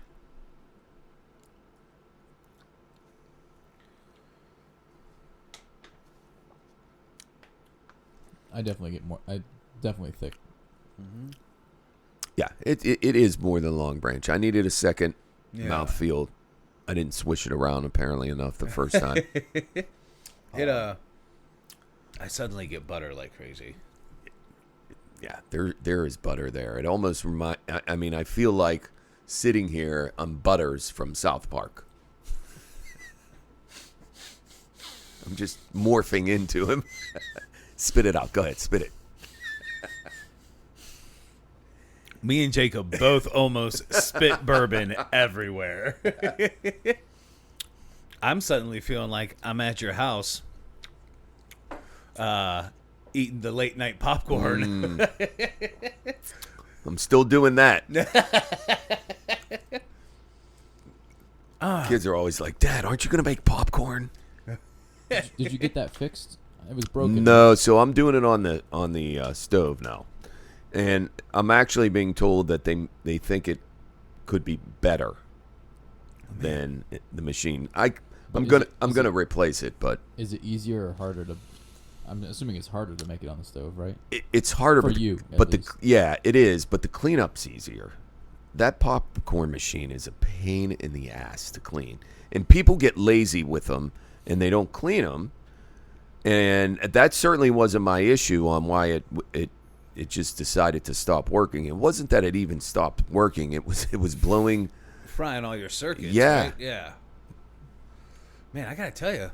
Speaker 3: I definitely get more. Definitely thick.
Speaker 1: Mm-hmm.
Speaker 2: Yeah, it is more than Longbranch. I needed a second mouthfeel. I didn't swish it around apparently enough the first time.
Speaker 1: I suddenly get butter like crazy.
Speaker 2: Yeah, there is butter there. It almost I feel like sitting here on Butters from South Park. I'm just morphing into him. Spit it out. Go ahead, spit it.
Speaker 1: Me and Jacob both almost spit bourbon everywhere. I'm suddenly feeling like I'm at your house eating the late night popcorn.
Speaker 2: I'm still doing that. Kids are always like, Dad, aren't you going to make popcorn?
Speaker 3: Did you get that fixed? It was broken.
Speaker 2: No, so I'm doing it on the stove now. And I'm actually being told that they think it could be better than the machine. I'm gonna replace it, but
Speaker 3: Is it easier or harder to I'm assuming it's harder to make it on the stove, right?
Speaker 2: It's harder
Speaker 3: For
Speaker 2: but
Speaker 3: you, at
Speaker 2: but
Speaker 3: least.
Speaker 2: it is. But the cleanup's easier. That popcorn machine is a pain in the ass to clean, and people get lazy with them and they don't clean them. And that certainly wasn't my issue on why it just decided to stop working. It wasn't that it even stopped working. It was blowing,
Speaker 1: frying all your circuits.
Speaker 2: Yeah.
Speaker 1: Right? Yeah. Man, I gotta tell you,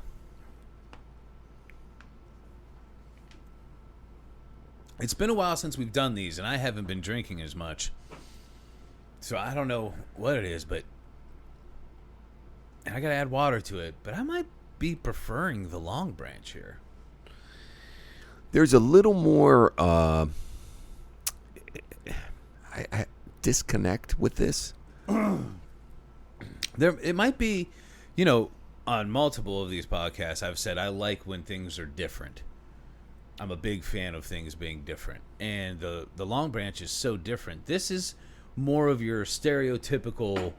Speaker 1: it's been a while since we've done these, and I haven't been drinking as much. So I don't know what it is, but and I gotta add water to it. But I might be preferring the Longbranch here.
Speaker 2: There's a little more I disconnect with this.
Speaker 1: It might be, on multiple of these podcasts, I've said I like when things are different. I'm a big fan of things being different, and the Longbranch is so different. This is more of your stereotypical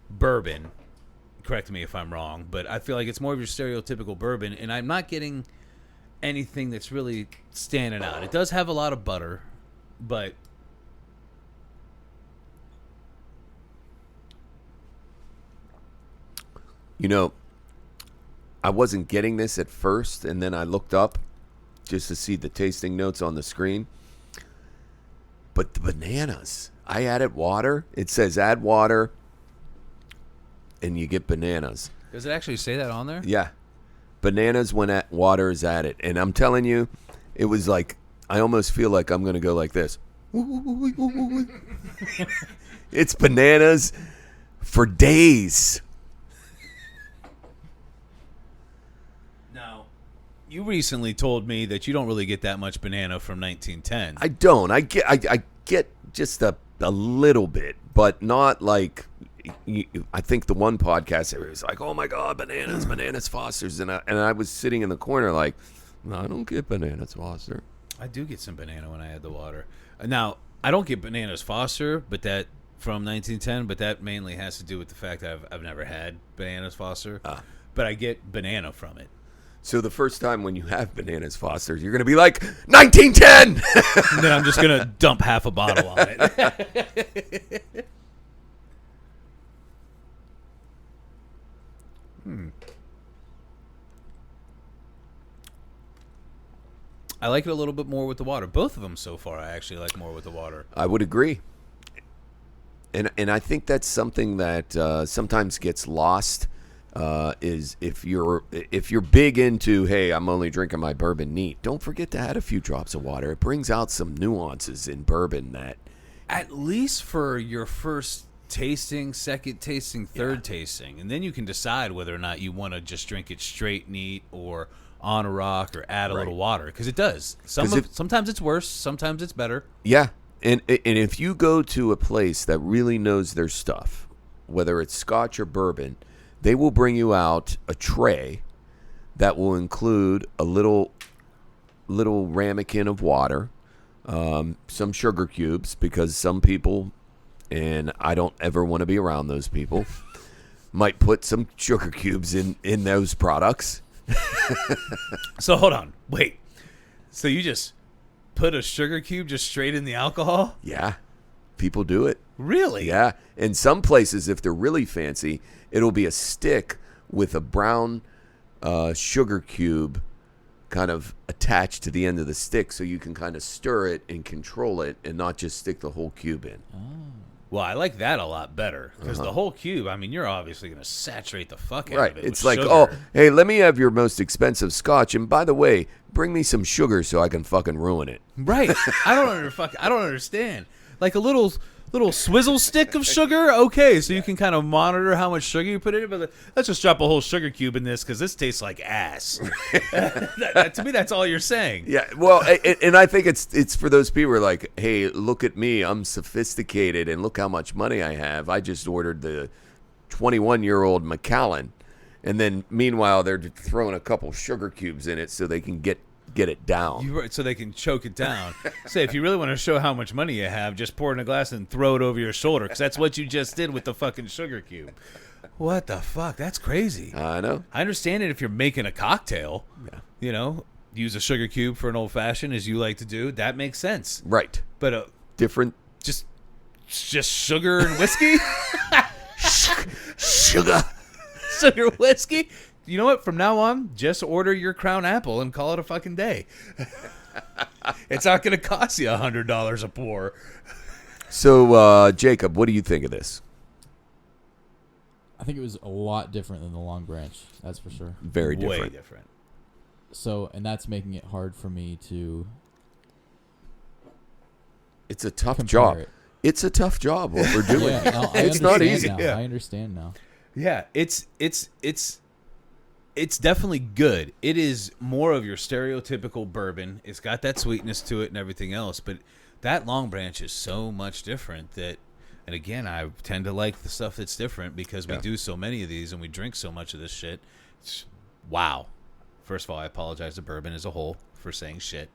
Speaker 1: bourbon. Correct me if I'm wrong, but I feel like it's more of your stereotypical bourbon, and I'm not getting anything that's really standing out. It does have a lot of butter, but
Speaker 2: I wasn't getting this at first, and then I looked up just to see the tasting notes on the screen. But the bananas, I added water. It says add water, and you get bananas.
Speaker 1: does it actually say that on there?
Speaker 2: Yeah. Bananas when water is added. And I'm telling you, it was like, I almost feel like I'm going to go like this. It's bananas for days.
Speaker 1: Now, you recently told me that you don't really get that much banana from 1910.
Speaker 2: I don't. I get just a little bit, but not like. I think the one podcast it was like, oh my God, bananas Foster's, and I was sitting in the corner like, no, I don't get bananas Foster.
Speaker 1: I do get some banana when I add the water. Now, I don't get bananas Foster, but that from 1910, but that mainly has to do with the fact that I've never had bananas Foster, but I get banana from it.
Speaker 2: So the first time when you have bananas Foster, you're going to be like, 1910!
Speaker 1: And then I'm just going to dump half a bottle on it. I like it a little bit more with the water. Both of them so far I actually like more with the water.
Speaker 2: I would agree. And I think that's something that sometimes gets lost is if you're big into, hey, I'm only drinking my bourbon neat, don't forget to add a few drops of water. It brings out some nuances in bourbon that...
Speaker 1: At least for your first tasting, second tasting, third tasting. And then you can decide whether or not you want to just drink it straight neat or on a rock or add a little water. Because it does. Sometimes it's worse. Sometimes it's better.
Speaker 2: Yeah. And if you go to a place that really knows their stuff, whether it's Scotch or bourbon, they will bring you out a tray that will include a little ramekin of water, some sugar cubes, because some people, and I don't ever want to be around those people, might put some sugar cubes in those products.
Speaker 1: So hold on. Wait. So you just put a sugar cube just straight in the alcohol?
Speaker 2: Yeah. People do it.
Speaker 1: Really?
Speaker 2: Yeah. In some places, if they're really fancy, it'll be a stick with a brown sugar cube kind of attached to the end of the stick, so you can kind of stir it and control it and not just stick the whole cube in.
Speaker 1: Well, I like that a lot better because the whole cube, I mean, you're obviously going to saturate the fuck out of it.
Speaker 2: It's
Speaker 1: with
Speaker 2: like,
Speaker 1: sugar.
Speaker 2: oh, hey, let me have your most expensive Scotch, and by the way, bring me some sugar so I can fucking ruin it.
Speaker 1: Right. I don't understand. Like a little swizzle stick of sugar? Okay, so you can kind of monitor how much sugar you put in it, but let's just drop a whole sugar cube in this because this tastes like ass. To me, that's all you're saying.
Speaker 2: Yeah, well, and I think it's for those people who are like, hey, look at me, I'm sophisticated, and look how much money I have. I just ordered the 21-year-old Macallan, and then meanwhile they're throwing a couple sugar cubes in it so they can get it down.
Speaker 1: So they can choke it down. Say, if you really want to show how much money you have, just pour it in a glass and throw it over your shoulder, because that's what you just did with the fucking sugar cube. What the fuck? That's crazy.
Speaker 2: I know.
Speaker 1: I understand it if you're making a cocktail. Yeah. use a sugar cube for an old fashioned, as you like to do. That makes sense.
Speaker 2: Right.
Speaker 1: But
Speaker 2: Different.
Speaker 1: just sugar and whiskey,
Speaker 2: Sugar.
Speaker 1: sugar whiskey. You know what? From now on, just order your Crown Apple and call it a fucking day. It's not going to cost you $100 a pour.
Speaker 2: So, Jacob, what do you think of this?
Speaker 3: I think it was a lot different than the Longbranch. That's for sure.
Speaker 2: Very different.
Speaker 1: Way different.
Speaker 3: So, and that's making it hard for me to
Speaker 2: It's a tough
Speaker 3: compare
Speaker 2: job.
Speaker 3: it.
Speaker 2: It's a tough job what we're doing.
Speaker 3: Yeah, no, I
Speaker 2: It's not
Speaker 3: understand
Speaker 2: easy.
Speaker 3: now.
Speaker 1: Yeah.
Speaker 3: I understand now.
Speaker 1: Yeah, it's definitely good. It is more of your stereotypical bourbon. It's got that sweetness to it and everything else, but that Longbranch is so much different that, and again, I tend to like the stuff that's different because we do so many of these and we drink so much of this shit. Wow. First of all, I apologize to bourbon as a whole for saying shit.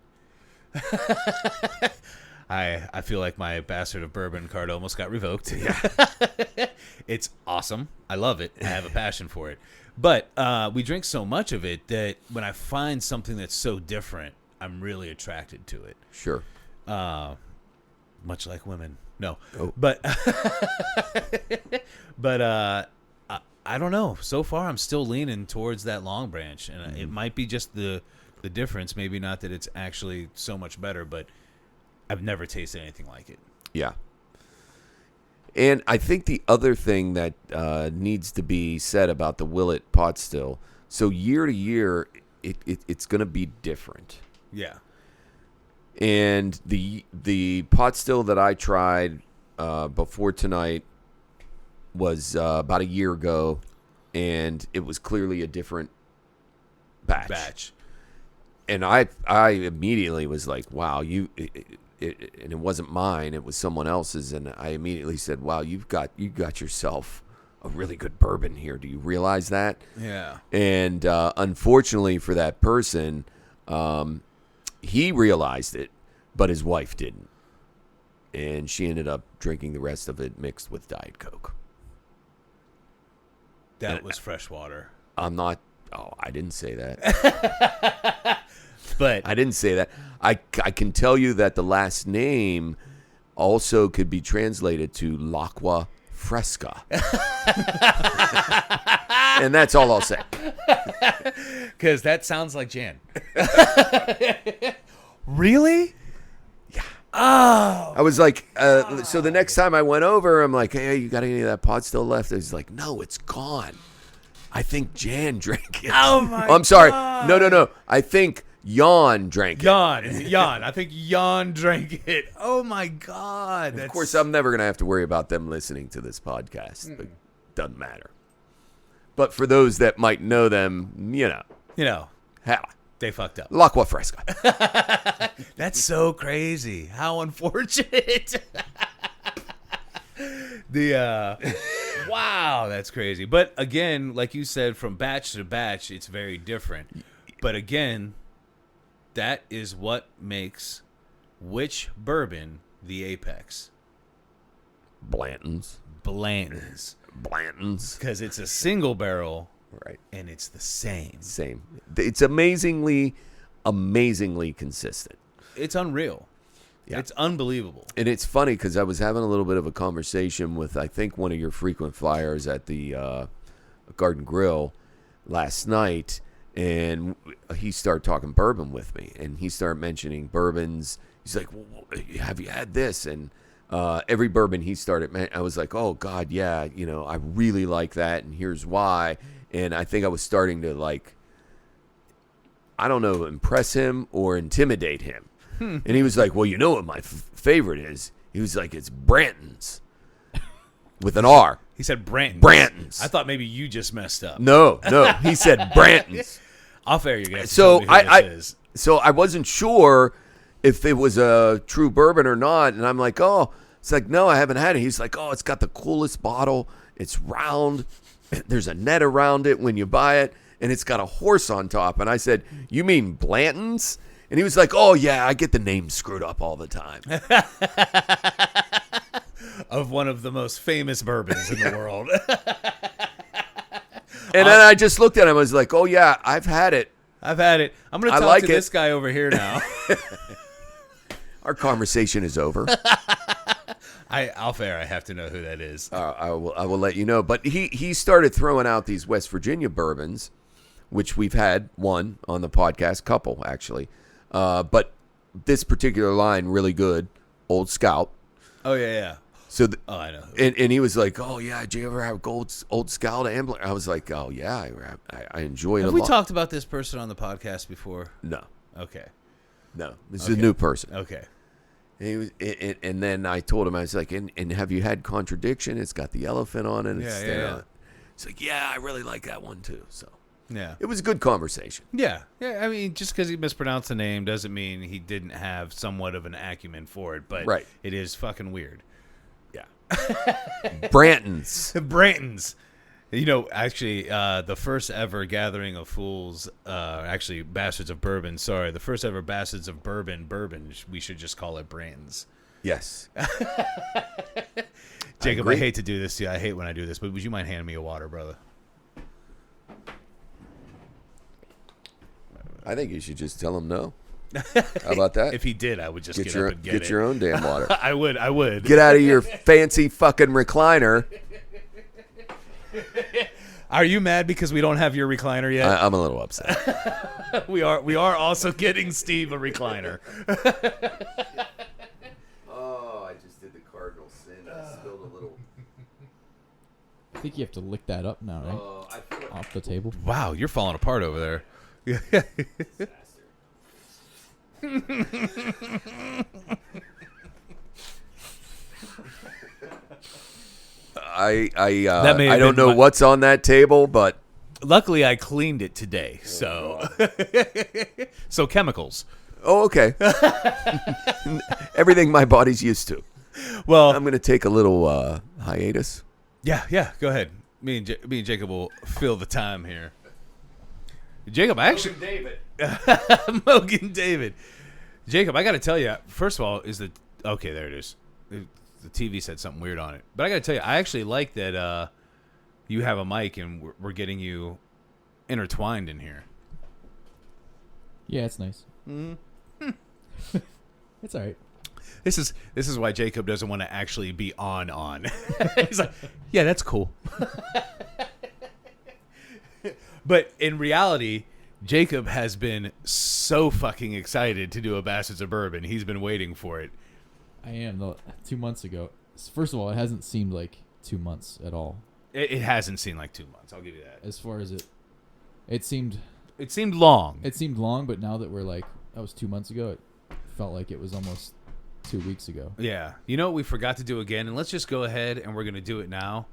Speaker 1: I feel like my Bastard of Bourbon card almost got revoked. Yeah. It's awesome. I love it. I have a passion for it. But we drink so much of it that when I find something that's so different, I'm really attracted to it.
Speaker 2: Sure.
Speaker 1: Much like women. No.
Speaker 2: Oh.
Speaker 1: But I don't know. So far, I'm still leaning towards that Longbranch. And it might be just the difference. Maybe not that it's actually so much better, but I've never tasted anything like it.
Speaker 2: Yeah. And I think the other thing that needs to be said about the Willet pot still, so year to year, it's going to be different.
Speaker 1: Yeah.
Speaker 2: And the pot still that I tried before tonight was about a year ago, and it was clearly a different batch. And I immediately was like, wow, and it wasn't mine, it was someone else's, and I immediately said, wow, you got yourself a really good bourbon here. Do you realize that?
Speaker 1: Yeah.
Speaker 2: And unfortunately for that person, he realized it, but his wife didn't. And she ended up drinking the rest of it mixed with Diet Coke.
Speaker 1: That was fresh water.
Speaker 2: I didn't say that.
Speaker 1: But
Speaker 2: I didn't say that. I can tell you that the last name also could be translated to L'Acqua Fresca. And that's all I'll say.
Speaker 1: because that sounds like Jan. Really?
Speaker 2: Yeah.
Speaker 1: Oh.
Speaker 2: I was like, so the next time I went over, I'm like, hey, you got any of that pot still left? He's like, no, it's gone. I think Jan drank it.
Speaker 1: Oh, my
Speaker 2: I'm sorry.
Speaker 1: God.
Speaker 2: No. I think Jan drank it.
Speaker 1: Jan. I think Jan drank it. Oh, my God.
Speaker 2: Of course, I'm never going to have to worry about them listening to this podcast. But doesn't matter. But for those that might know them, hell,
Speaker 1: they fucked up.
Speaker 2: L'Acqua Fresca.
Speaker 1: That's so crazy. How unfortunate. Wow, that's crazy. But again, like you said, from batch to batch, it's very different. But again, that is what makes which bourbon the apex.
Speaker 2: Blanton's.
Speaker 1: Blanton's. Because it's a single barrel.
Speaker 2: Right.
Speaker 1: And it's the same.
Speaker 2: It's amazingly consistent.
Speaker 1: It's unreal. Yeah. It's unbelievable.
Speaker 2: And it's funny because I was having a little bit of a conversation with, I think, one of your frequent flyers at the Garden Grill last night, and he started talking bourbon with me, and he started mentioning bourbons. He's like, well, have you had this? And every bourbon he started, I was like, oh, God, yeah, I really like that, and here's why. And I think I was starting to, I don't know, impress him or intimidate him. And he was like, well, you know what my favorite is? He was like, it's Branton's with an R.
Speaker 1: He said Branton's.
Speaker 2: Branton's.
Speaker 1: I thought maybe you just messed up.
Speaker 2: No. He said Branton's.
Speaker 1: Off air, you're going to
Speaker 2: So
Speaker 1: tell me who this is.
Speaker 2: So I wasn't sure if it was a true bourbon or not. And I'm like, oh, it's like, no, I haven't had it. He's like, oh, it's got the coolest bottle. It's round. There's a net around it when you buy it. And it's got a horse on top. And I said, you mean Blanton's? And he was like, oh, yeah, I get the name screwed up all the time.
Speaker 1: Of one of the most famous bourbons in the world.
Speaker 2: And then I just looked at him. I was like, oh, yeah, I've had it.
Speaker 1: I've had it. I'm going to
Speaker 2: I
Speaker 1: talk
Speaker 2: like
Speaker 1: to
Speaker 2: it.
Speaker 1: this guy over here now.
Speaker 2: Our conversation is over.
Speaker 1: Off air, I have to know who that is.
Speaker 2: I will let you know. But he started throwing out these West Virginia bourbons, which we've had one on the podcast, couple actually. But this particular line, really good, Old Scout.
Speaker 1: Oh, yeah.
Speaker 2: So,
Speaker 1: I know.
Speaker 2: And he was like, "Oh yeah, did you ever have Old Scout Ambler?" I was like, "Oh yeah, I enjoy it
Speaker 1: Have
Speaker 2: a
Speaker 1: we
Speaker 2: lot."
Speaker 1: talked about this person on the podcast before?
Speaker 2: No,
Speaker 1: Okay.
Speaker 2: this is a new person.
Speaker 1: Okay.
Speaker 2: And, he was, and then I told him, I was like, and have you had Contradiction? It's got the elephant on it.
Speaker 1: Yeah.
Speaker 2: It's like, yeah, I really like that one too. So
Speaker 1: Yeah.
Speaker 2: it was a good conversation.
Speaker 1: Yeah. I mean, just because he mispronounced the name doesn't mean he didn't have somewhat of an acumen for it, but
Speaker 2: Right.
Speaker 1: it is fucking weird.
Speaker 2: Yeah. Brantons.
Speaker 1: Brantons. You know, actually, the first ever gathering of fools, actually, Bastards of Bourbon, sorry, the first ever Bastards of Bourbon, we should just call it Brantons.
Speaker 2: Yes.
Speaker 1: Jacob, I hate to do this to you. I hate when I do this, but would you mind handing me a water, brother?
Speaker 2: I think you should just tell him no. How about that?
Speaker 1: If he did, I would just get up and get
Speaker 2: get
Speaker 1: it.
Speaker 2: your own damn water.
Speaker 1: I would.
Speaker 2: Get out of your fancy fucking recliner.
Speaker 1: Are you mad because we don't have your recliner yet?
Speaker 2: I'm a little upset.
Speaker 1: We are also getting Steve a recliner.
Speaker 2: Oh, I just did the cardinal sin. I spilled a little.
Speaker 3: I think you have to lick that up now, right?
Speaker 2: I feel like
Speaker 3: Off the table.
Speaker 1: Wow, you're falling apart over there.
Speaker 2: I
Speaker 1: That may have
Speaker 2: don't
Speaker 1: been
Speaker 2: know what's on that table, but
Speaker 1: Luckily, I cleaned it today, so so chemicals.
Speaker 2: oh, okay. Everything my body's used to.
Speaker 1: Well,
Speaker 2: I'm gonna take a little hiatus.
Speaker 1: yeah. Go ahead. Me and Jacob will fill the time here. Jacob, I actually
Speaker 2: David.
Speaker 1: Mogan David. Jacob, I got to tell you. First of all, okay? There it is. The TV said something weird on it, but I got to tell you, I actually like that you have a mic and we're getting you intertwined in here.
Speaker 3: Yeah, it's nice. It's all right.
Speaker 1: This is why Jacob doesn't want to actually be on. He's like, yeah, that's cool. But in reality, Jacob has been so fucking excited to do a Bastards of Bourbon. He's been waiting for it.
Speaker 3: I am. 2 months ago. First of all, it hasn't seemed like 2 months at all.
Speaker 1: It hasn't seemed like 2 months. I'll give you that.
Speaker 3: As far as it seemed
Speaker 1: long.
Speaker 3: It seemed long, but now that we're like, that was 2 months ago, it felt like it was almost 2 weeks ago.
Speaker 1: Yeah. You know what we forgot to do again? And let's just go ahead and we're going to do it now.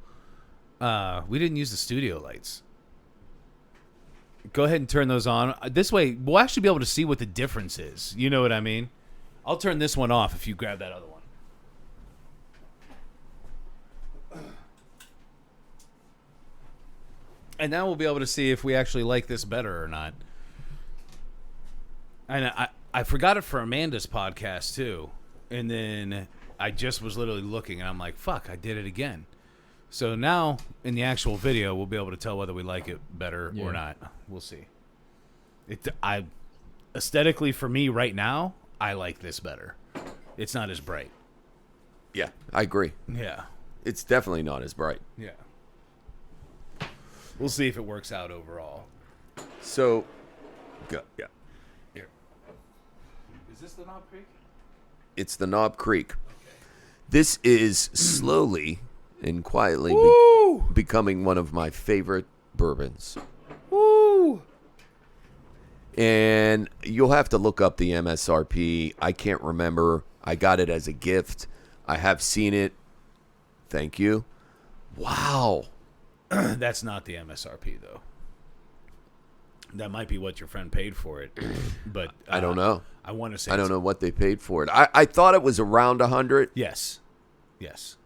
Speaker 1: We didn't use the studio lights. Go ahead and turn those on. This way, we'll actually be able to see what the difference is. You know what I mean? I'll turn this one off if you grab that other one. And now we'll be able to see if we actually like this better or not. And I forgot it for Amanda's podcast, too. And then I just was literally looking, and I'm like, fuck, I did it again. So now, in the actual video, we'll be able to tell whether we like it better or not. We'll see. Aesthetically, for me right now, I like this better. It's not as bright.
Speaker 2: Yeah, I agree.
Speaker 1: Yeah.
Speaker 2: It's definitely not as bright.
Speaker 1: Yeah. We'll see if it works out overall.
Speaker 2: So, yeah.
Speaker 1: Here. Is this the Knob Creek?
Speaker 2: It's the Knob Creek. This is slowly and quietly becoming one of my favorite bourbons.
Speaker 1: Woo!
Speaker 2: And you'll have to look up the MSRP. I can't remember. I got it as a gift. I have seen it. Thank you. Wow.
Speaker 1: That's not the MSRP, though. That might be what your friend paid for it, but
Speaker 2: I don't know.
Speaker 1: I want to say
Speaker 2: I don't know what they paid for it. I thought it was around 100.
Speaker 1: Yes.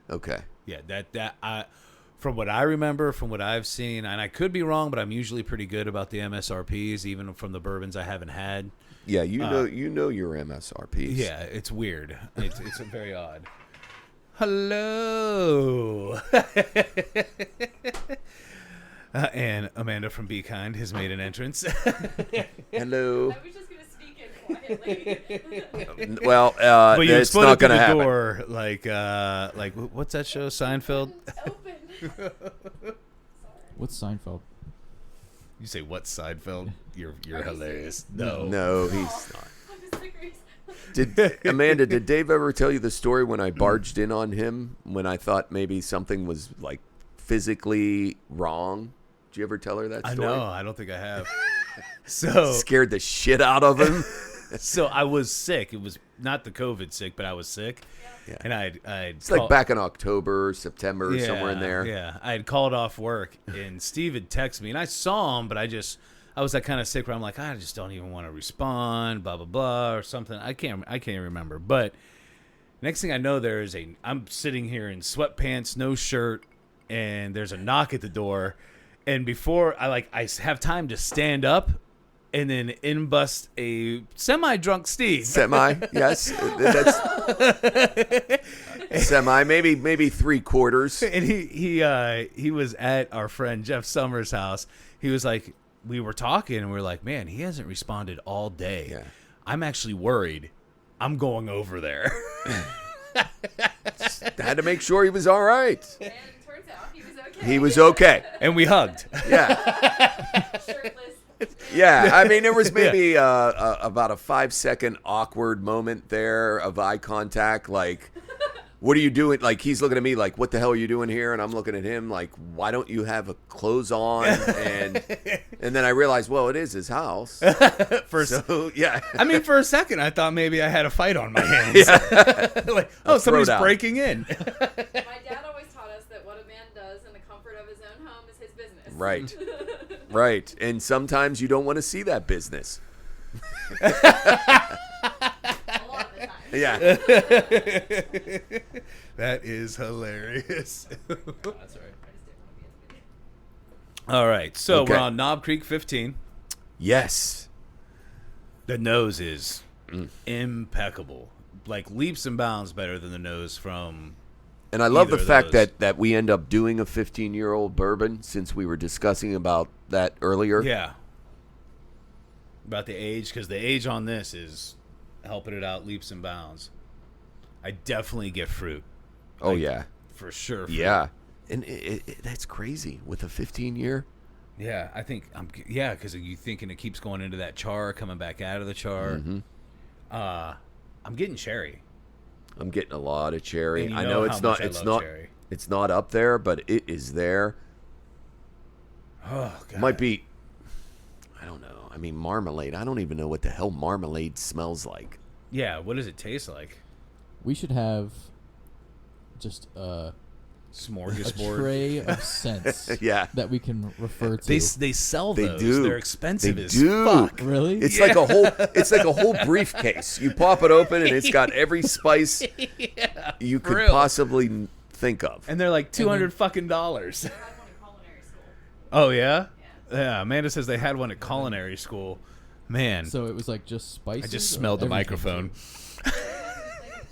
Speaker 2: Okay.
Speaker 1: Yeah, from what I remember, from what I've seen, and I could be wrong, but I'm usually pretty good about the MSRPs, even from the bourbons I haven't had.
Speaker 2: Yeah, you know your MSRPs.
Speaker 1: Yeah, it's weird. It's very odd. Hello. And Amanda from Be Kind has made an entrance.
Speaker 2: Hello.
Speaker 4: I was just gonna sneak in quietly.
Speaker 2: Well,
Speaker 1: But you
Speaker 2: it's
Speaker 1: exploded
Speaker 2: not
Speaker 1: through
Speaker 2: going to
Speaker 1: the
Speaker 2: happen.
Speaker 1: door like what's that show? Seinfeld.
Speaker 4: Open.
Speaker 3: What's Seinfeld?
Speaker 1: You say what Seinfeld? You're
Speaker 4: Are you
Speaker 1: hilarious.
Speaker 4: serious?
Speaker 2: No, he's not.
Speaker 4: I'm just curious.
Speaker 2: Amanda, did Dave ever tell you the story when I barged in on him when I thought maybe something was like physically wrong? Did you ever tell her that
Speaker 1: I
Speaker 2: story?
Speaker 1: know. I don't think I have. So
Speaker 2: Scared the shit out of him.
Speaker 1: so I was sick. It was not the COVID sick, but I was sick.
Speaker 2: Yeah.
Speaker 1: And I'd
Speaker 2: It's like back in October, September, somewhere in there.
Speaker 1: Yeah, I had called off work, and Steve had texted me, and I saw him, but I was that kind of sick where I'm like, I just don't even want to respond, blah blah blah, or something. I can't remember. But next thing I know, I'm sitting here in sweatpants, no shirt, and there's a knock at the door, and before I have time to stand up. And then in bust a semi-drunk Steve.
Speaker 2: Semi, yes. That's semi, maybe 3/4.
Speaker 1: And he was at our friend Jeff Summers' house. He was like, we were talking, and we were like, man, he hasn't responded all day.
Speaker 2: Yeah.
Speaker 1: I'm actually worried. I'm going over there.
Speaker 2: Had to make sure he was all right.
Speaker 4: And it turns out he was okay.
Speaker 2: He was okay.
Speaker 1: And we hugged.
Speaker 2: Yeah.
Speaker 4: Shirtless.
Speaker 2: Yeah, I mean, there was maybe about a 5-second awkward moment there of eye contact. Like, what are you doing? Like, he's looking at me like, what the hell are you doing here? And I'm looking at him like, why don't you have clothes on? And then I realized, well, it is his house. So, yeah.
Speaker 1: I mean, for a second, I thought maybe I had a fight on my hands. Like, oh, somebody's
Speaker 2: throwdown.
Speaker 1: breaking in.
Speaker 4: My dad always taught us that what a man does in the comfort of his own home is his business.
Speaker 2: Right. Right. And sometimes you don't want to see that business.
Speaker 4: A lot of the time.
Speaker 2: Yeah.
Speaker 1: That is hilarious.
Speaker 3: That's right.
Speaker 4: I just didn't want to be in the video.
Speaker 1: All right, so
Speaker 2: Okay.
Speaker 1: we're on Knob Creek 15.
Speaker 2: Yes.
Speaker 1: The nose is impeccable, like leaps and bounds better than the nose from.
Speaker 2: And I love the
Speaker 1: Either of
Speaker 2: fact
Speaker 1: those.
Speaker 2: that we end up doing a 15-year-old bourbon since we were discussing about that earlier.
Speaker 1: Yeah. About the age, because the age on this is helping it out leaps and bounds. I definitely get fruit.
Speaker 2: Oh,
Speaker 1: Like,
Speaker 2: yeah.
Speaker 1: For sure. Fruit.
Speaker 2: Yeah. And that's crazy with a 15-year.
Speaker 1: Yeah, I think because you thinking it keeps going into that char, coming back out of the char.
Speaker 2: Mm-hmm.
Speaker 1: I'm getting cherry.
Speaker 2: I'm getting a lot of cherry.
Speaker 1: And you
Speaker 2: I
Speaker 1: know
Speaker 2: know
Speaker 1: how
Speaker 2: it's
Speaker 1: much
Speaker 2: not
Speaker 1: I
Speaker 2: it's
Speaker 1: love
Speaker 2: not
Speaker 1: cherry.
Speaker 2: it's not up there, but it is there.
Speaker 1: Oh God.
Speaker 2: Might be, I don't know. I mean, marmalade. I don't even know what the hell marmalade smells like.
Speaker 1: Yeah, what does it taste like?
Speaker 3: We should have just a
Speaker 1: Smorgasbord.
Speaker 3: tray of scents
Speaker 2: Yeah.
Speaker 3: that we can refer to.
Speaker 1: They sell
Speaker 2: They
Speaker 1: those.
Speaker 2: do.
Speaker 1: They're expensive
Speaker 2: They
Speaker 1: as
Speaker 2: do.
Speaker 1: fuck.
Speaker 3: Really?
Speaker 2: It's like a whole briefcase. You pop it open and it's got every spice you
Speaker 1: for
Speaker 2: could
Speaker 1: real.
Speaker 2: possibly think of.
Speaker 1: And they're like $200 fucking.
Speaker 4: I had one in culinary school.
Speaker 1: Oh yeah? Yeah. Amanda says they had one at culinary school. Man,
Speaker 3: So it was like just spices.
Speaker 1: I just
Speaker 3: or
Speaker 1: smelled the
Speaker 3: everything?
Speaker 1: microphone.
Speaker 4: Like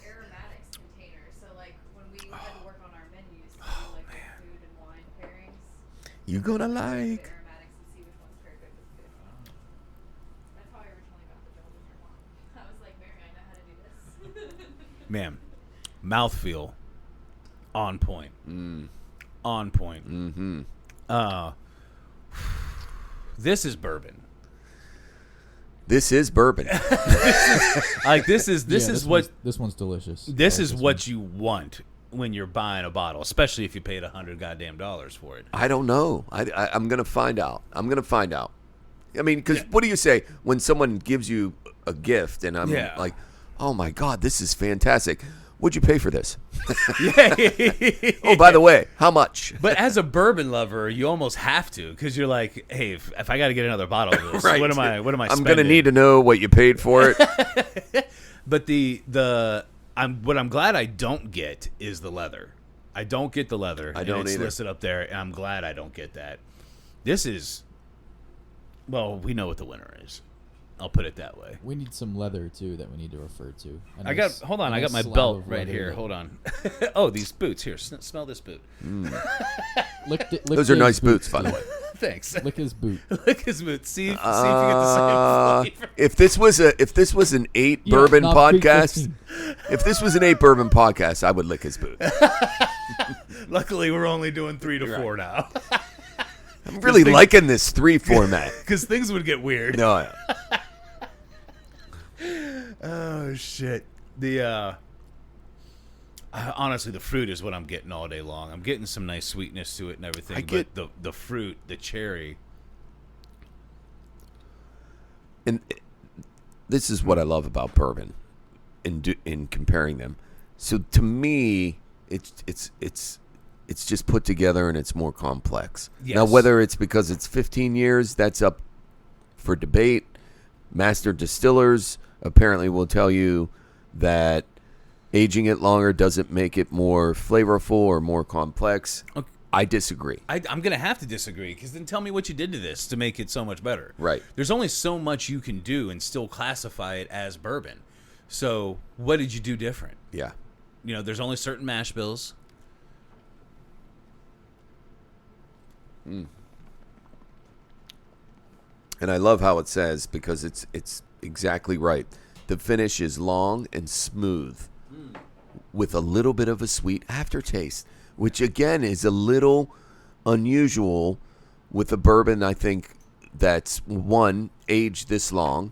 Speaker 4: aromatics container. So like when we had to work on our menus, to do like the food and wine pairings,
Speaker 2: You gonna
Speaker 4: the
Speaker 2: like?
Speaker 4: aromatics and see which ones paired good with food. That's how I originally got the job with your mom. I was like, Mary, I know how to do this.
Speaker 1: Man, mouthfeel on point. On point.
Speaker 2: Mm-hmm.
Speaker 1: This is bourbon.
Speaker 2: This is bourbon.
Speaker 1: Like this is
Speaker 3: Yeah,
Speaker 1: this
Speaker 3: one's delicious.
Speaker 1: this
Speaker 3: I
Speaker 1: is
Speaker 3: like
Speaker 1: what you want when you're buying a bottle, especially if you paid $100 goddamn for it.
Speaker 2: I don't know. I'm gonna find out. I mean, because what do you say when someone gives you a gift and I'm
Speaker 1: Yeah.
Speaker 2: like, oh my God, this is fantastic. What'd you pay for this?
Speaker 1: Yeah.
Speaker 2: Oh, by the way, how much?
Speaker 1: But as a bourbon lover, you almost have to, because you're like, hey, if I got to get another bottle of this,
Speaker 2: Right.
Speaker 1: what am I
Speaker 2: I'm
Speaker 1: spending?
Speaker 2: gonna need to know what you paid for it.
Speaker 1: But what I'm glad I don't get is the leather. I don't get the leather.
Speaker 2: I don't
Speaker 1: and it's
Speaker 2: either.
Speaker 1: listed up there, and I'm glad I don't get that. This is, well, we know what the winner is. I'll put it that way.
Speaker 3: We need some leather too that we need to refer to.
Speaker 1: I got my
Speaker 3: slab
Speaker 1: belt
Speaker 3: of
Speaker 1: right
Speaker 3: leather
Speaker 1: here.
Speaker 3: that-
Speaker 1: Hold on. Oh, these boots here. Smell this boot.
Speaker 3: Lick
Speaker 2: Those are
Speaker 3: Dave's
Speaker 2: nice boots, by the way.
Speaker 1: Thanks.
Speaker 3: Lick his boot.
Speaker 1: Lick his boot. See if you get the same flavor.
Speaker 2: If this was an 8
Speaker 3: Yeah,
Speaker 2: bourbon
Speaker 3: not
Speaker 2: podcast,
Speaker 3: P15.
Speaker 2: if this was an 8 bourbon podcast, I would lick his boot.
Speaker 1: Luckily, we're only doing 3 to 4 now.
Speaker 2: I'm really liking this 3 format.
Speaker 1: Because things would get weird.
Speaker 2: No,
Speaker 1: Oh shit. Honestly, the fruit is what I'm getting all day long. I'm getting some nice sweetness to it and everything. But the fruit, the cherry.
Speaker 2: and this is what I love about bourbon in comparing them. So to me, it's just put together and it's more complex.
Speaker 1: Yes.
Speaker 2: Now, whether it's because it's 15 years, that's up for debate. Master distillers apparently will tell you that aging it longer doesn't make it more flavorful or more complex.
Speaker 1: Okay.
Speaker 2: I disagree.
Speaker 1: I'm going to have to disagree, because then tell me what you did to this to make it so much better.
Speaker 2: Right.
Speaker 1: There's only so much you can do and still classify it as bourbon. So what did you do different?
Speaker 2: Yeah.
Speaker 1: You know, there's only certain mash bills.
Speaker 2: And I love how it says, because it's exactly right. The finish is long and smooth with a little bit of a sweet aftertaste, which again is a little unusual with a bourbon, I think, that's one, aged this long.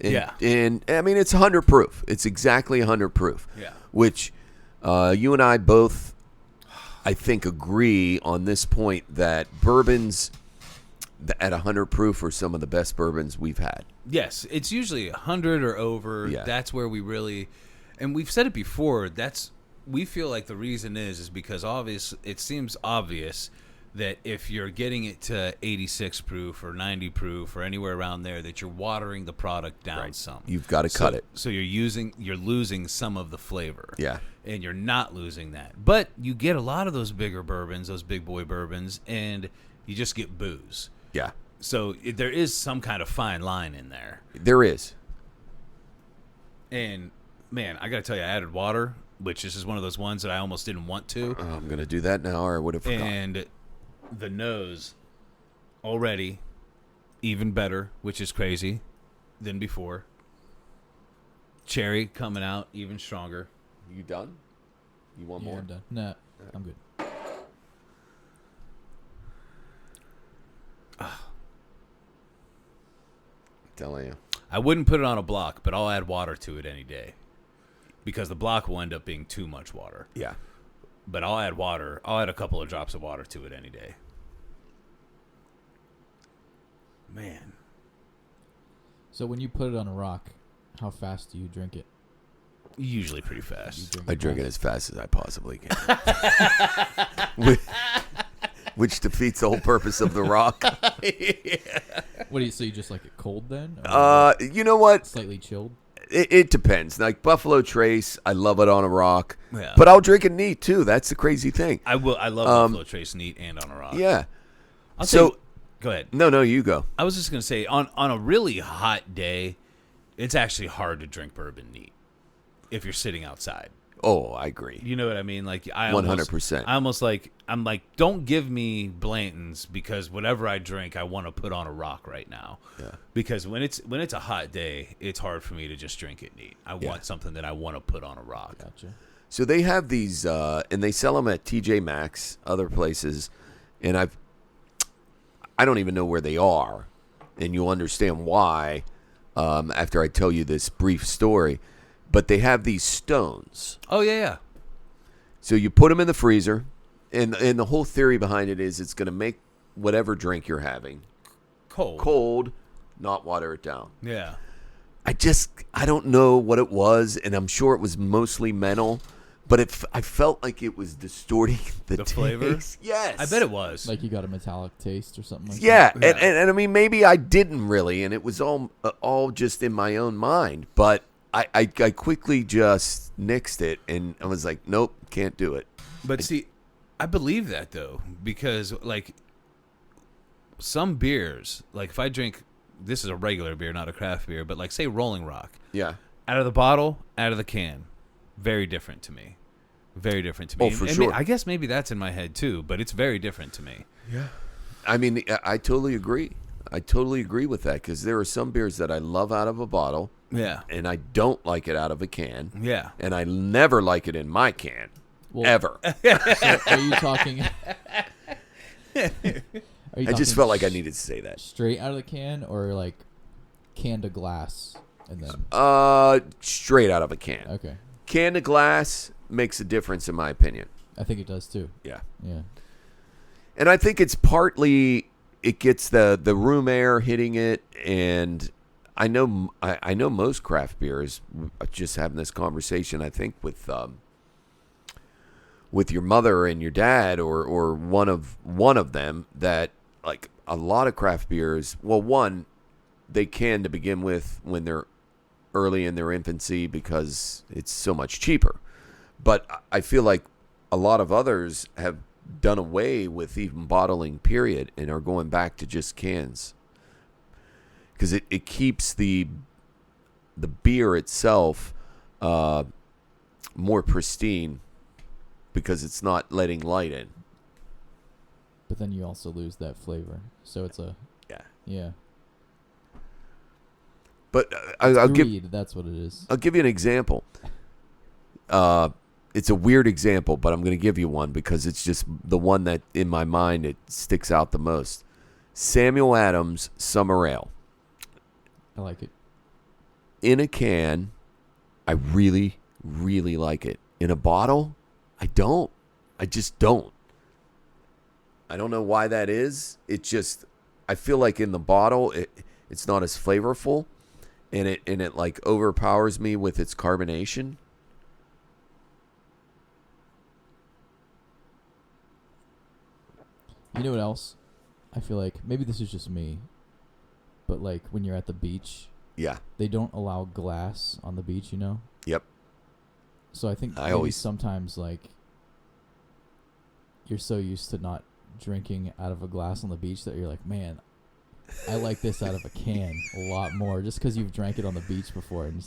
Speaker 2: And,
Speaker 1: Yeah.
Speaker 2: And I mean, it's 100 proof. It's exactly 100 proof.
Speaker 1: Yeah.
Speaker 2: Which you and I both, I think, agree on this point that bourbons at 100 proof are some of the best bourbons we've had.
Speaker 1: Yes, it's usually 100 or over.
Speaker 2: Yeah.
Speaker 1: That's where we really, and we've said it before, we feel like the reason is because it seems obvious that if you're getting it to 86 proof or 90 proof or anywhere around there, that you're watering the product down some.
Speaker 2: You've got to cut it.
Speaker 1: So you're losing some of the flavor.
Speaker 2: Yeah.
Speaker 1: And you're not losing that. But you get a lot of those bigger bourbons, those big boy bourbons, and you just get booze.
Speaker 2: Yeah.
Speaker 1: So there is some kind of fine line in there.
Speaker 2: There is.
Speaker 1: And, man, I got to tell you, I added water, which this is one of those ones that I almost didn't want to.
Speaker 2: I'm going to do that now, or I would have forgotten.
Speaker 1: And the nose already even better, which is crazy, than before. Cherry coming out even stronger.
Speaker 2: You done? You want
Speaker 3: Yeah,
Speaker 2: more?
Speaker 3: I'm done. Nah, I'm good.
Speaker 2: Telling you.
Speaker 1: I wouldn't put it on a block, but I'll add water to it any day. Because the block will end up being too much water.
Speaker 2: Yeah.
Speaker 1: But I'll add water. I'll add a couple of drops of water to it any day. Man.
Speaker 3: So when you put it on a rock, how fast do you drink it?
Speaker 1: Usually pretty fast.
Speaker 2: I drink it as fast as I possibly can. Which defeats the whole purpose of the rock.
Speaker 3: What do you? So you just like it cold then? Or
Speaker 2: You know what?
Speaker 3: slightly chilled.
Speaker 2: It depends. Like Buffalo Trace, I love it on a rock.
Speaker 1: Yeah.
Speaker 2: But I'll drink it neat too. That's the crazy thing.
Speaker 1: I love Buffalo Trace neat and on a rock.
Speaker 2: Yeah.
Speaker 1: I'll
Speaker 2: So
Speaker 1: say, go ahead.
Speaker 2: no, you go.
Speaker 1: I was just gonna say on a really hot day, it's actually hard to drink bourbon neat if you're sitting outside.
Speaker 2: Oh, I agree.
Speaker 1: You know what I mean? Like
Speaker 2: 100%.
Speaker 1: I'm like, don't give me Blanton's, because whatever I drink, I want to put on a rock right now.
Speaker 2: Yeah.
Speaker 1: Because when it's a hot day, it's hard for me to just drink it neat. I want something that I want to put on a rock.
Speaker 3: Gotcha.
Speaker 2: So they have these, and they sell them at TJ Maxx, other places, and I don't even know where they are, and you'll understand why after I tell you this brief story. But they have these stones.
Speaker 1: Oh yeah.
Speaker 2: So you put them in the freezer, and the whole theory behind it is it's going to make whatever drink you're having cold, not water it down.
Speaker 1: Yeah.
Speaker 2: I don't know what it was, and I'm sure it was mostly mental, but I felt like it was distorting the taste.
Speaker 1: flavor?
Speaker 2: Yes.
Speaker 1: I bet it was.
Speaker 3: Like you got a metallic taste or something like
Speaker 2: Yeah,
Speaker 3: that.
Speaker 2: And I mean, maybe I didn't really, and it was all just in my own mind, but I quickly just nixed it, and I was like, nope, can't do it.
Speaker 1: But see, I believe that though, because like some beers, like if I drink, this is a regular beer, not a craft beer, but like say Rolling Rock,
Speaker 2: Yeah.
Speaker 1: out of the bottle, out of the can, very different to me. Very different to me.
Speaker 2: Oh, for
Speaker 1: And
Speaker 2: sure.
Speaker 1: I guess maybe that's in my head too, but it's very different to me.
Speaker 2: Yeah. I mean, I totally agree. I totally agree with that because there are some beers that I love out of a bottle,
Speaker 1: Yeah.
Speaker 2: and I don't like it out of a can,
Speaker 1: Yeah.
Speaker 2: and I never like it in my can,
Speaker 3: Well,
Speaker 2: ever.
Speaker 3: So are you talking?
Speaker 2: I just felt like I needed to say that.
Speaker 3: Straight out of the can or like can to glass and then.
Speaker 2: Straight out of a can.
Speaker 3: Okay,
Speaker 2: Can to glass makes a difference in my opinion.
Speaker 3: I think it does too.
Speaker 2: Yeah.
Speaker 3: Yeah.
Speaker 2: And I think it's partly it gets the room air hitting it, and I know most craft beers. Just having this conversation, I think with your mother and your dad, or one of them, that like a lot of craft beers. Well, one, they can to begin with when they're early in their infancy because it's so much cheaper. But I feel like a lot of others have done away with even bottling, period, and are going back to just cans because it keeps the beer itself more pristine because it's not letting light in.
Speaker 3: But then you also lose that flavor, so it's a yeah.
Speaker 2: But I'll give
Speaker 3: Greed, that's what it is.
Speaker 2: I'll give you an example. It's a weird example, but I'm going to give you one because it's just the one that in my mind it sticks out the most. Samuel Adams Summer Ale.
Speaker 3: I like it.
Speaker 2: In a can, I really, really like it. In a bottle, I don't. I just don't. I don't know why that is. It just, I feel like in the bottle, it's not as flavorful, and it like overpowers me with its carbonation.
Speaker 3: You know what else? I feel like maybe this is just me, but like when you're at the beach,
Speaker 2: Yeah.
Speaker 3: they don't allow glass on the beach, you know?
Speaker 2: Yep.
Speaker 3: So I think
Speaker 2: I
Speaker 3: maybe
Speaker 2: always-
Speaker 3: sometimes like you're so used to not drinking out of a glass on the beach that you're like, man, I like this out of a can a lot more just because you've drank it on the beach before. And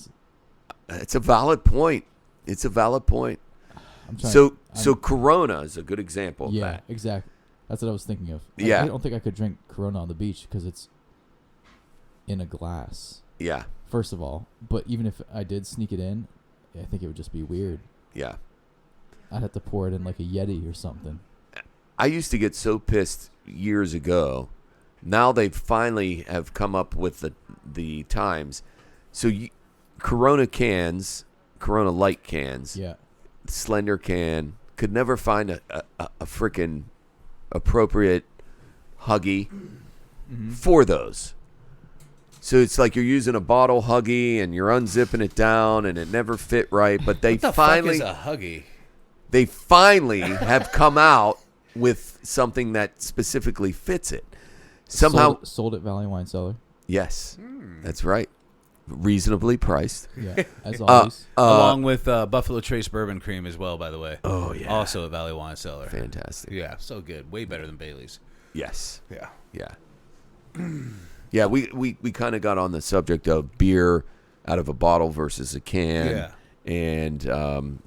Speaker 2: It's a valid point. It's a valid point.
Speaker 3: I'm trying.
Speaker 2: So Corona is a good example of
Speaker 3: yeah,
Speaker 2: that.
Speaker 3: exactly. That's what I was thinking of.
Speaker 2: Yeah.
Speaker 3: I don't think I could drink Corona on the beach because it's in a glass.
Speaker 2: Yeah.
Speaker 3: First of all, but even if I did sneak it in, I think it would just be weird.
Speaker 2: Yeah.
Speaker 3: I'd have to pour it in like a Yeti or something.
Speaker 2: I used to get so pissed years ago. Now they finally have come up with the times. So Corona cans, Corona light cans,
Speaker 3: Yeah.
Speaker 2: slender can, could never find a frickin' appropriate Huggy for those. So it's like you're using a bottle Huggy and you're unzipping it down and it never fit right. But they
Speaker 1: What the
Speaker 2: finally
Speaker 1: fuck is a Huggy?
Speaker 2: they finally have come out with something that specifically fits it. Somehow,
Speaker 3: sold at Valley Wine Cellar.
Speaker 2: yes, that's right. Reasonably priced.
Speaker 3: Yeah, as always.
Speaker 1: Along with Buffalo Trace Bourbon Cream as well, by the way.
Speaker 2: Oh, yeah.
Speaker 1: Also at Valley Wine Cellar.
Speaker 2: Fantastic.
Speaker 1: Yeah, so good. Way better than Bailey's.
Speaker 2: Yes.
Speaker 1: Yeah.
Speaker 2: Yeah. Yeah, we kind of got on the subject of beer out of a bottle versus a can.
Speaker 1: Yeah.
Speaker 2: And,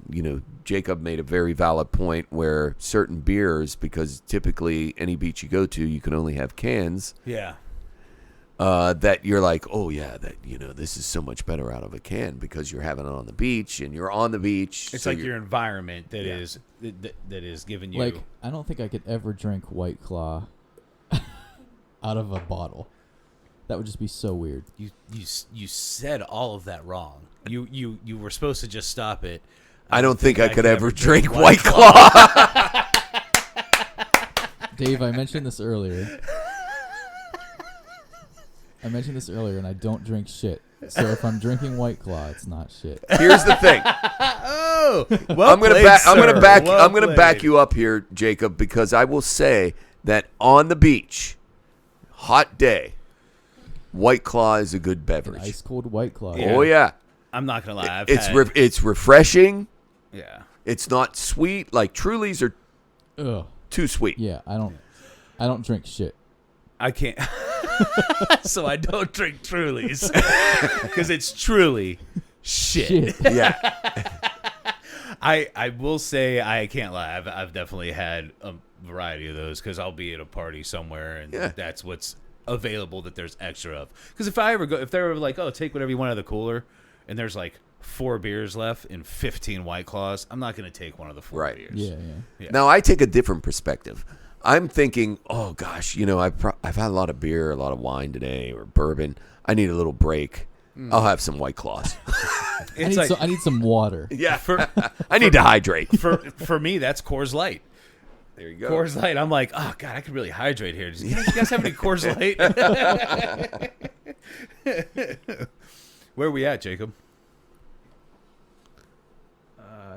Speaker 2: Jacob made a very valid point where certain beers, because typically any beach you go to, you can only have cans,
Speaker 1: Yeah.
Speaker 2: that you're like, oh, yeah, this is so much better out of a can because you're having it on the beach and you're on the beach.
Speaker 1: It's
Speaker 2: so
Speaker 1: like
Speaker 2: you're-
Speaker 1: your environment that
Speaker 2: Yeah.
Speaker 1: is that is giving you
Speaker 3: Like, I don't think I could ever drink White Claw out of a bottle. That would just be so weird.
Speaker 1: you said all of that wrong. You were supposed to just stop it.
Speaker 2: I don't think I could ever drink White Claw.
Speaker 3: Dave, I mentioned this earlier. And I don't drink shit. So if I'm drinking White Claw, it's not shit.
Speaker 2: Here's the thing.
Speaker 1: Oh, well
Speaker 2: I'm gonna
Speaker 1: played,
Speaker 2: back. I'm
Speaker 1: sir.
Speaker 2: gonna back.
Speaker 1: Well
Speaker 2: I'm gonna back
Speaker 1: played.
Speaker 2: you up here, Jacob, because I will say that on the beach, hot day, White Claw is a good
Speaker 3: An
Speaker 2: beverage.
Speaker 3: ice cold White Claw.
Speaker 1: Yeah.
Speaker 2: Oh yeah,
Speaker 1: I'm not gonna lie.
Speaker 2: it's refreshing.
Speaker 1: yeah.
Speaker 2: It's not sweet. Like Trulies are
Speaker 3: Ugh.
Speaker 2: too sweet.
Speaker 3: Yeah, I don't drink shit.
Speaker 1: I can't. So I don't drink Trulies because it's truly shit.
Speaker 2: Yeah,
Speaker 1: I will say I can't lie. I've definitely had variety of those because I'll be at a party somewhere and
Speaker 2: Yeah.
Speaker 1: that's what's available that there's extra of. Because if they're like, oh, take whatever you want out of the cooler, and there's like 4 beers left and 15 White Claws, I'm not going to take one of the 4
Speaker 2: Right.
Speaker 1: beers.
Speaker 3: Yeah.
Speaker 2: Now I take a different perspective. I'm thinking, oh gosh, I've had a lot of beer, a lot of wine today, or bourbon. I need a little break. I'll have some White Claws.
Speaker 3: I need some water.
Speaker 2: Yeah, I need to hydrate.
Speaker 1: For me, that's Coors Light.
Speaker 2: There you go.
Speaker 1: Coors Light. I'm like, oh god, I could really hydrate here. You guys have any Coors Light? Where are we at, Jacob?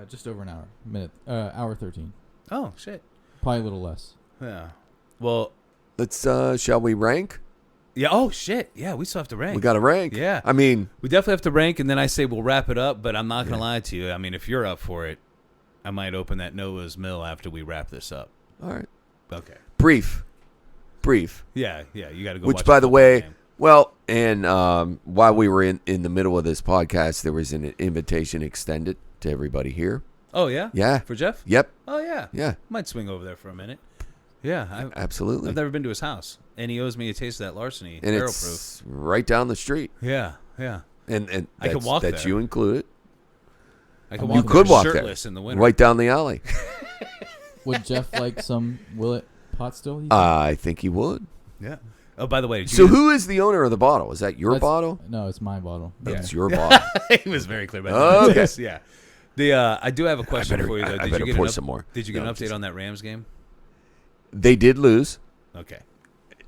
Speaker 3: Just over an hour. Hour 13.
Speaker 1: Oh shit.
Speaker 3: Probably a little less.
Speaker 1: Yeah. Well.
Speaker 2: Let's shall we rank?
Speaker 1: Yeah. Oh shit. Yeah, we still have to rank.
Speaker 2: We got to rank.
Speaker 1: Yeah.
Speaker 2: I mean,
Speaker 1: we definitely have to rank, and then I say we'll wrap it up. But I'm not gonna lie to you. I mean, if you're up for it, I might open that Noah's Mill after we wrap this up.
Speaker 2: all right.
Speaker 1: Okay.
Speaker 2: Brief.
Speaker 1: Yeah. You got to go.
Speaker 2: Which,
Speaker 1: watch
Speaker 2: by the
Speaker 1: football
Speaker 2: way,
Speaker 1: game.
Speaker 2: well, and while we were in the middle of this podcast, there was an invitation extended to everybody here.
Speaker 1: Oh yeah.
Speaker 2: Yeah.
Speaker 1: For Jeff.
Speaker 2: Yep.
Speaker 1: Oh yeah.
Speaker 2: Yeah.
Speaker 1: Might swing over there for a minute. Yeah.
Speaker 2: Absolutely.
Speaker 1: I've never been to his house, and he owes me a taste of that larceny.
Speaker 2: And
Speaker 1: barrel
Speaker 2: it's right down the street.
Speaker 1: Yeah.
Speaker 2: And
Speaker 1: I can
Speaker 2: that's,
Speaker 1: walk
Speaker 2: that's
Speaker 1: there.
Speaker 2: you included.
Speaker 1: I can
Speaker 3: You
Speaker 1: walk
Speaker 2: could
Speaker 1: there
Speaker 2: walk there.
Speaker 1: shirtless in the winter.
Speaker 2: Right down the alley.
Speaker 3: Would Jeff like some Willet pot still? you think?
Speaker 2: I think he would.
Speaker 1: Yeah. Oh, by the way, did you
Speaker 2: So who is the owner of the bottle? Is that your
Speaker 3: That's-
Speaker 2: bottle?
Speaker 3: No, it's my bottle.
Speaker 2: That's your bottle.
Speaker 1: he was very clear about that.
Speaker 2: Okay.
Speaker 1: Yes, yeah. The I do have a question
Speaker 2: better-
Speaker 1: for you though.
Speaker 2: I
Speaker 1: Did
Speaker 2: better
Speaker 1: you get
Speaker 2: pour
Speaker 1: an
Speaker 2: some more.
Speaker 1: Did you get
Speaker 2: No,
Speaker 1: an update
Speaker 2: just-
Speaker 1: on that Rams game?
Speaker 2: They did lose.
Speaker 1: Okay,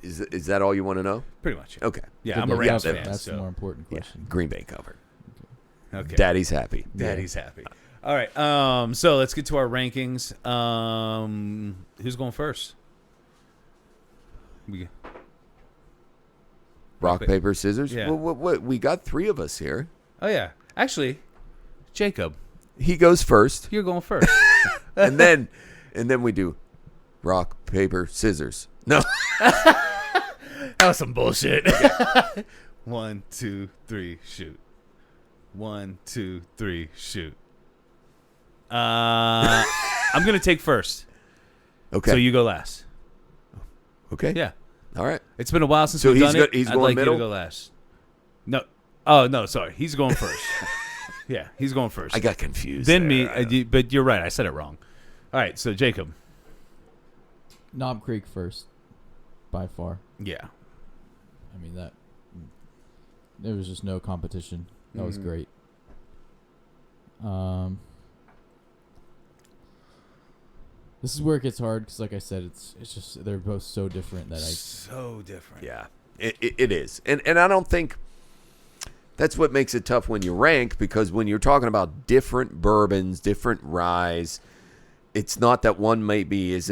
Speaker 2: Is that all you want to know?
Speaker 1: pretty much.
Speaker 2: Okay.
Speaker 1: Yeah,
Speaker 3: Good
Speaker 1: I'm a
Speaker 3: to-
Speaker 1: Rams
Speaker 3: yeah,
Speaker 1: fan.
Speaker 3: That's the more
Speaker 1: So
Speaker 3: important
Speaker 2: Yeah.
Speaker 3: question.
Speaker 2: Green Bay covered.
Speaker 1: okay,
Speaker 2: Daddy's happy.
Speaker 1: Daddy's happy. All right. So let's get to our rankings. Who's going first?
Speaker 2: Rock, paper, scissors?
Speaker 1: Yeah.
Speaker 2: Well, what? We got 3 of us here.
Speaker 1: Oh yeah. Actually, Jacob,
Speaker 2: He goes first.
Speaker 1: you're going first.
Speaker 2: and then we do rock, paper, scissors. No.
Speaker 1: That was some bullshit. 1, 2, 3, shoot. 1, 2, 3, shoot. I'm gonna take first.
Speaker 2: Okay.
Speaker 1: So you go last.
Speaker 2: okay.
Speaker 1: Yeah.
Speaker 2: All right.
Speaker 1: It's been a while since
Speaker 2: So
Speaker 1: we've
Speaker 2: he's
Speaker 1: done it.
Speaker 2: he's
Speaker 1: I'd
Speaker 2: going
Speaker 1: like
Speaker 2: middle?
Speaker 1: you to go last. No. Oh no, sorry. He's going first. Yeah, he's going first.
Speaker 2: I got confused.
Speaker 1: then
Speaker 2: there.
Speaker 1: me, but you're right. I said it wrong. All right, so Jacob.
Speaker 3: Knob Creek first, by far.
Speaker 1: Yeah.
Speaker 3: I mean that. There was just no competition. That was great. This is where it gets hard because, like I said, it's just they're both so different that
Speaker 1: So different.
Speaker 2: Yeah, it is. And I don't think that's what makes it tough when you rank, because when you're talking about different bourbons, different ryes, it's not that one maybe is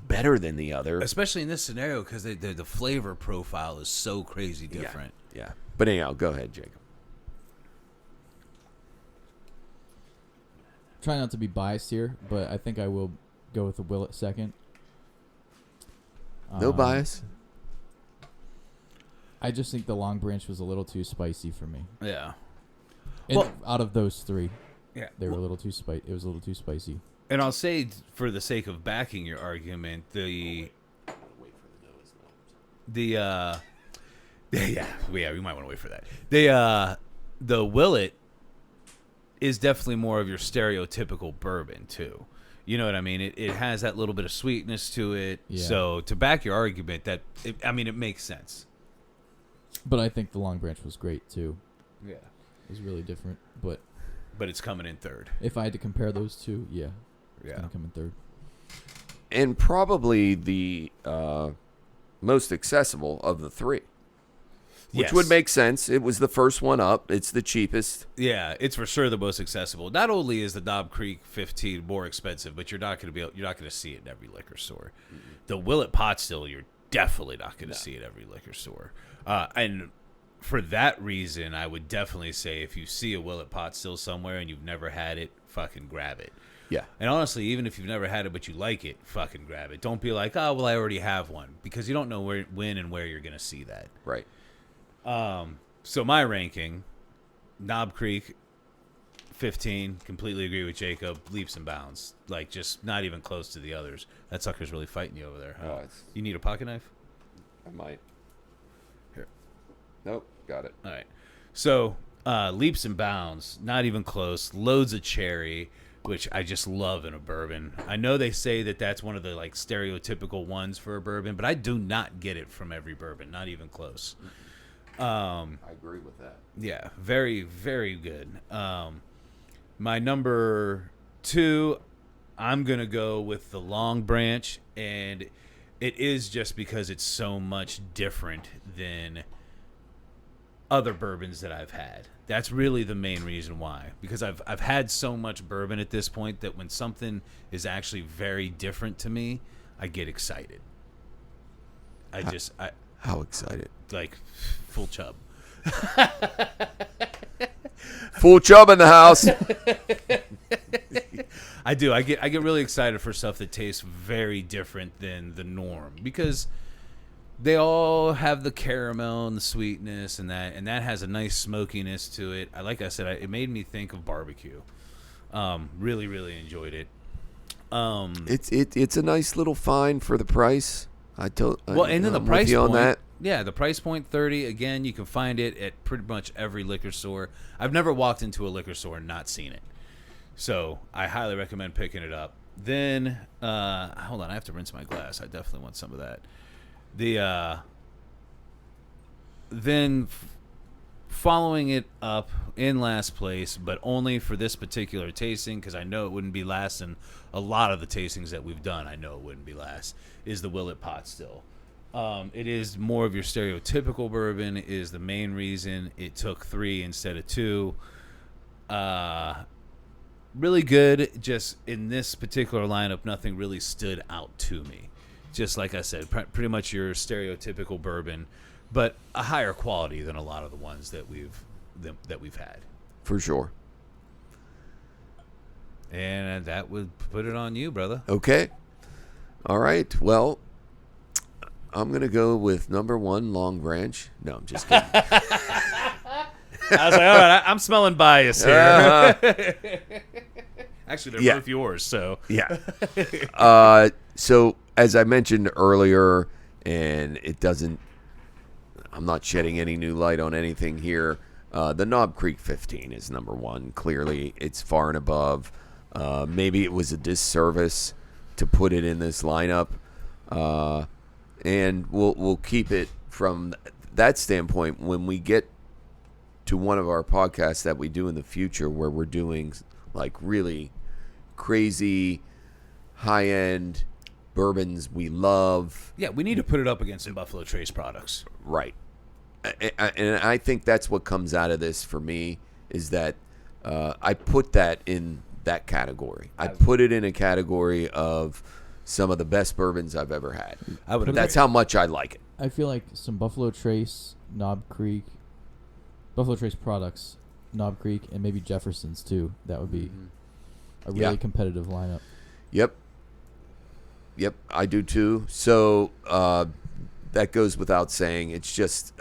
Speaker 2: better than the other.
Speaker 1: Especially in this scenario because the flavor profile is so crazy different.
Speaker 2: Yeah. But anyhow, go ahead, Jacob.
Speaker 3: try not to be biased here, but I think I will go with the Willet second.
Speaker 2: No bias.
Speaker 3: I just think the Longbranch was a little too spicy for me.
Speaker 1: Yeah.
Speaker 3: And
Speaker 1: Well-
Speaker 3: out of those 3,
Speaker 1: Yeah.
Speaker 3: they were a little too spicy. It was a little too spicy.
Speaker 1: And I'll say, for the sake of backing your argument, yeah, we might want to wait for that. The Willet is definitely more of your stereotypical bourbon too. You know what I mean? It has that little bit of sweetness to it.
Speaker 3: Yeah.
Speaker 1: So to back your argument, it makes sense.
Speaker 3: But I think the Longbranch was great too.
Speaker 1: Yeah.
Speaker 3: It was really different. But
Speaker 1: But it's coming in third.
Speaker 3: if I had to compare those two, yeah, it's
Speaker 1: Yeah.
Speaker 3: gonna come in third.
Speaker 2: And probably the most accessible of the 3. Which
Speaker 1: Yes.
Speaker 2: would make sense. It was the first one up. It's the cheapest.
Speaker 1: Yeah, it's for sure the most accessible. Not only is the Knob Creek 15 more expensive, but you're not going to see it in every liquor store. Mm-hmm. The Willet Pot Still, you're definitely not going to see it at every liquor store. And for that reason, I would definitely say if you see a Willet Pot Still somewhere and you've never had it, fucking grab it.
Speaker 2: Yeah.
Speaker 1: And honestly, even if you've never had it but you like it, fucking grab it. Don't be like, oh, well, I already have one, because you don't know when and where you're going to see that.
Speaker 2: Right.
Speaker 1: So my ranking, Knob Creek 15. Completely agree with Jacob. Leaps and bounds. Like, just not even close to the others. That sucker's really fighting you over there. Huh? You need a pocket knife?
Speaker 2: I might.
Speaker 1: Here.
Speaker 2: Nope. Got it.
Speaker 1: All right. So, leaps and bounds. Not even close. Loads of cherry, which I just love in a bourbon. I know they say that that's one of the, like, stereotypical ones for a bourbon, but I do not get it from every bourbon. Not even close.
Speaker 2: I agree with that.
Speaker 1: Yeah, very, very good. My number 2, I'm going to go with the Longbranch, and it is just because it's so much different than other bourbons that I've had. That's really the main reason why, because I've had so much bourbon at this point that when something is actually very different to me, I get excited.
Speaker 2: How excited?
Speaker 1: Like full chub.
Speaker 2: Full chub in the house.
Speaker 1: I do. I get really excited for stuff that tastes very different than the norm, because they all have the caramel and the sweetness, and that has a nice smokiness to it. Like I said, it made me think of barbecue. Really, really enjoyed it.
Speaker 2: It's a nice little find for the price.
Speaker 1: And then the price
Speaker 2: point. On that.
Speaker 1: Yeah, the price point, 30. Again, you can find it at pretty much every liquor store. I've never walked into a liquor store and not seen it, so I highly recommend picking it up. Then, hold on, I have to rinse my glass. I definitely want some of that. Following it up in last place, but only for this particular tasting, because I know it wouldn't be last, and a lot of the tastings that we've done, I know it wouldn't be last, is the Willet Pot Still. It is more of your stereotypical bourbon, is the main reason it took 3 instead of 2. Really good. Just in this particular lineup, nothing really stood out to me. Just like I said, pretty much your stereotypical bourbon, but a higher quality than a lot of the ones that we've had.
Speaker 2: For sure.
Speaker 1: And that would put it on you, brother.
Speaker 2: Okay. All right. Well, I'm going to go with number 1, Longbranch. No, I'm just kidding.
Speaker 1: I was like, all right, I'm smelling bias here. Actually, they're both yours, so.
Speaker 2: Yeah. So, as I mentioned earlier, and I'm not shedding any new light on anything here, the Knob Creek 15 is number 1. Clearly, it's far and above. Maybe it was a disservice to put it in this lineup. And we'll keep it from that standpoint when we get to one of our podcasts that we do in the future, where we're doing like really crazy high-end bourbons we love.
Speaker 1: Yeah, we need to put it up against some Buffalo Trace products.
Speaker 2: Right. And I think that's what comes out of this for me, is that I put that in that category. I put it in a category of some of the best bourbons I've ever had. That's how much I like it.
Speaker 3: I feel like some Buffalo Trace, Buffalo Trace products, Knob Creek, and maybe Jefferson's too. That would be a really competitive lineup. Yep,
Speaker 2: I do too. So that goes without saying. It's just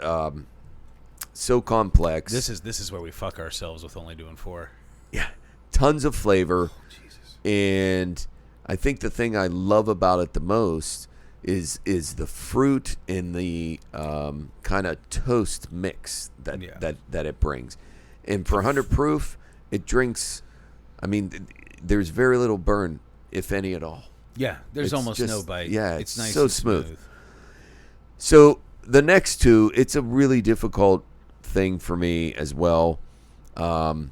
Speaker 2: so complex.
Speaker 1: This is where we fuck ourselves with only doing 4.
Speaker 2: Yeah, tons of flavor.
Speaker 1: Oh, Jesus.
Speaker 2: And I think the thing I love about it the most is the fruit and the kind of toast mix that it brings. And for 100 proof, it drinks. I mean, there's very little burn, if any at all.
Speaker 1: Yeah, there's almost no bite.
Speaker 2: Yeah,
Speaker 1: it's nice
Speaker 2: so
Speaker 1: and
Speaker 2: smooth. So the next 2, it's a really difficult thing for me as well. I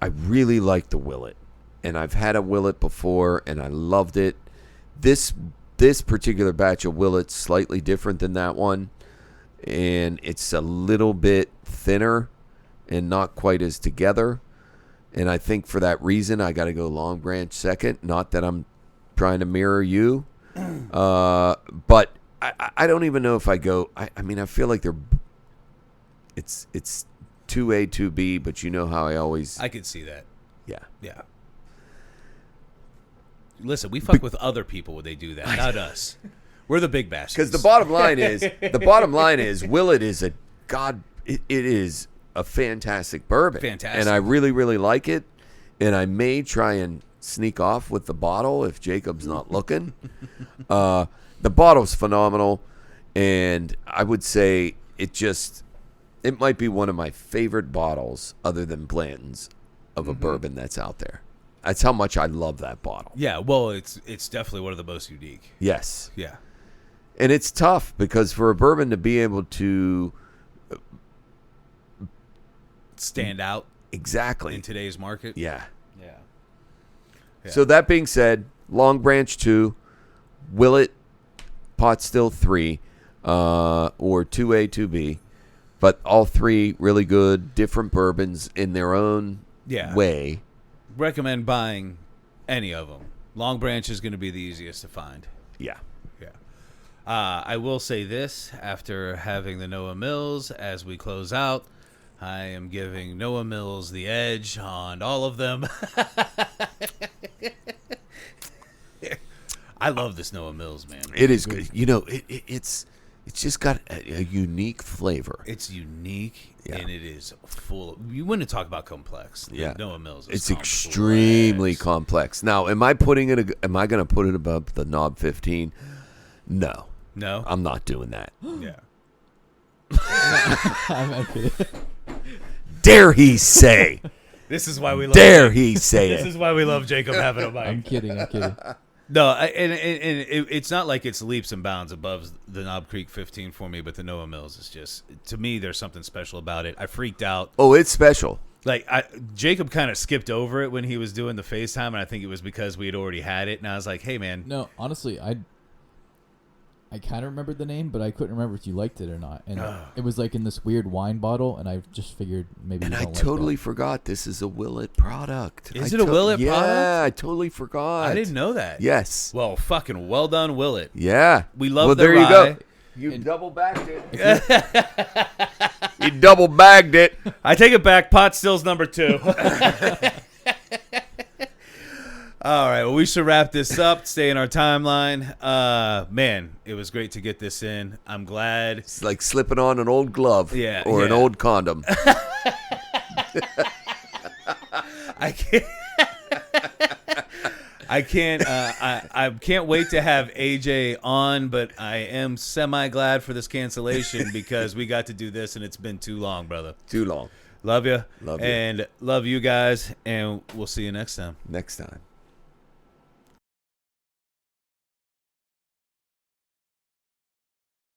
Speaker 2: really like the Willet, and I've had a Willet before, and I loved it. This particular batch of Willet's slightly different than that one, and it's a little bit thinner and not quite as together. And I think for that reason, I got to go Longbranch second. Not that I'm trying to mirror you, but I don't even know if I go. I mean, I feel like it's 2A, 2B, but you know how I
Speaker 1: could see that.
Speaker 2: Yeah.
Speaker 1: Listen, we fuck with other people when they do that, not us. We're the big bastards.
Speaker 2: Because the bottom line is, Willet is it is a fantastic bourbon.
Speaker 1: Fantastic.
Speaker 2: And I really, really like it. And I may try and sneak off with the bottle if Jacob's not looking. The bottle's phenomenal. And I would say it might be one of my favorite bottles other than Blanton's of a bourbon that's out there. That's how much I love that bottle.
Speaker 1: Yeah, well, it's definitely one of the most unique.
Speaker 2: Yes.
Speaker 1: Yeah.
Speaker 2: And it's tough because for a bourbon to be able to
Speaker 1: Stand out
Speaker 2: exactly
Speaker 1: in today's market.
Speaker 2: Yeah.
Speaker 1: Yeah.
Speaker 2: So that being said, Longbranch 2, Willet, Pot Still 3, or 2A, 2B. But all three really good, different bourbons in their own way.
Speaker 1: Recommend buying any of them. Longbranch is going to be the easiest to find.
Speaker 2: Yeah.
Speaker 1: Yeah. I will say this, after having the Noah Mills as we close out, I am giving Noah Mills the edge on all of them. I love this Noah Mills, man.
Speaker 2: It is good. You know, it's just got a unique flavor.
Speaker 1: It's unique,
Speaker 2: Yeah.
Speaker 1: and it is full. You wouldn't talk about complex.
Speaker 2: Yeah.
Speaker 1: Noah Mills is
Speaker 2: It's
Speaker 1: complex.
Speaker 2: extremely complex. Now, am I going to put it above the Knob 15? No.
Speaker 1: No?
Speaker 2: I'm not doing that.
Speaker 1: Yeah.
Speaker 3: I'm kidding.
Speaker 2: Dare he say?
Speaker 1: This is why we love
Speaker 2: Dare he say
Speaker 1: This
Speaker 2: it?
Speaker 1: is why we love Jacob having a mic.
Speaker 3: I'm kidding.
Speaker 1: No, and it's not like it's leaps and bounds above the Knob Creek 15 for me, but the Noah Mills is just, to me, there's something special about it. I freaked out.
Speaker 2: Oh, it's special.
Speaker 1: Like, Jacob kind of skipped over it when he was doing the FaceTime, and I think it was because we had already had it, and I was like, hey, man.
Speaker 3: No, honestly, I kind of remembered the name, but I couldn't remember if you liked it or not. And it was like in this weird wine bottle, and I just figured maybe
Speaker 2: And
Speaker 3: you
Speaker 2: I
Speaker 3: don't
Speaker 2: totally
Speaker 3: like
Speaker 2: forgot this is a Willet product.
Speaker 1: Is it a Willet
Speaker 2: yeah,
Speaker 1: product?
Speaker 2: Yeah, I totally forgot.
Speaker 1: I didn't know that.
Speaker 2: Yes.
Speaker 1: Well, fucking well done, Willet.
Speaker 2: Yeah.
Speaker 1: We love
Speaker 2: well,
Speaker 1: the
Speaker 2: there
Speaker 1: rye.
Speaker 2: you go. You double bagged it. You double bagged it.
Speaker 1: I take it back. Pot Still's number 2. All right. Well, we should wrap this up. Stay in our timeline. Man, it was great to get this in. I'm glad.
Speaker 2: It's like slipping on an old glove.
Speaker 1: Yeah,
Speaker 2: Or an
Speaker 1: yeah.
Speaker 2: old condom.
Speaker 1: I can't. I can't wait to have AJ on, but I am semi glad for this cancellation because we got to do this and it's been too long, brother.
Speaker 2: Too long.
Speaker 1: Love you.
Speaker 2: Love you.
Speaker 1: And love you guys, and we'll see you next time.
Speaker 2: Next time.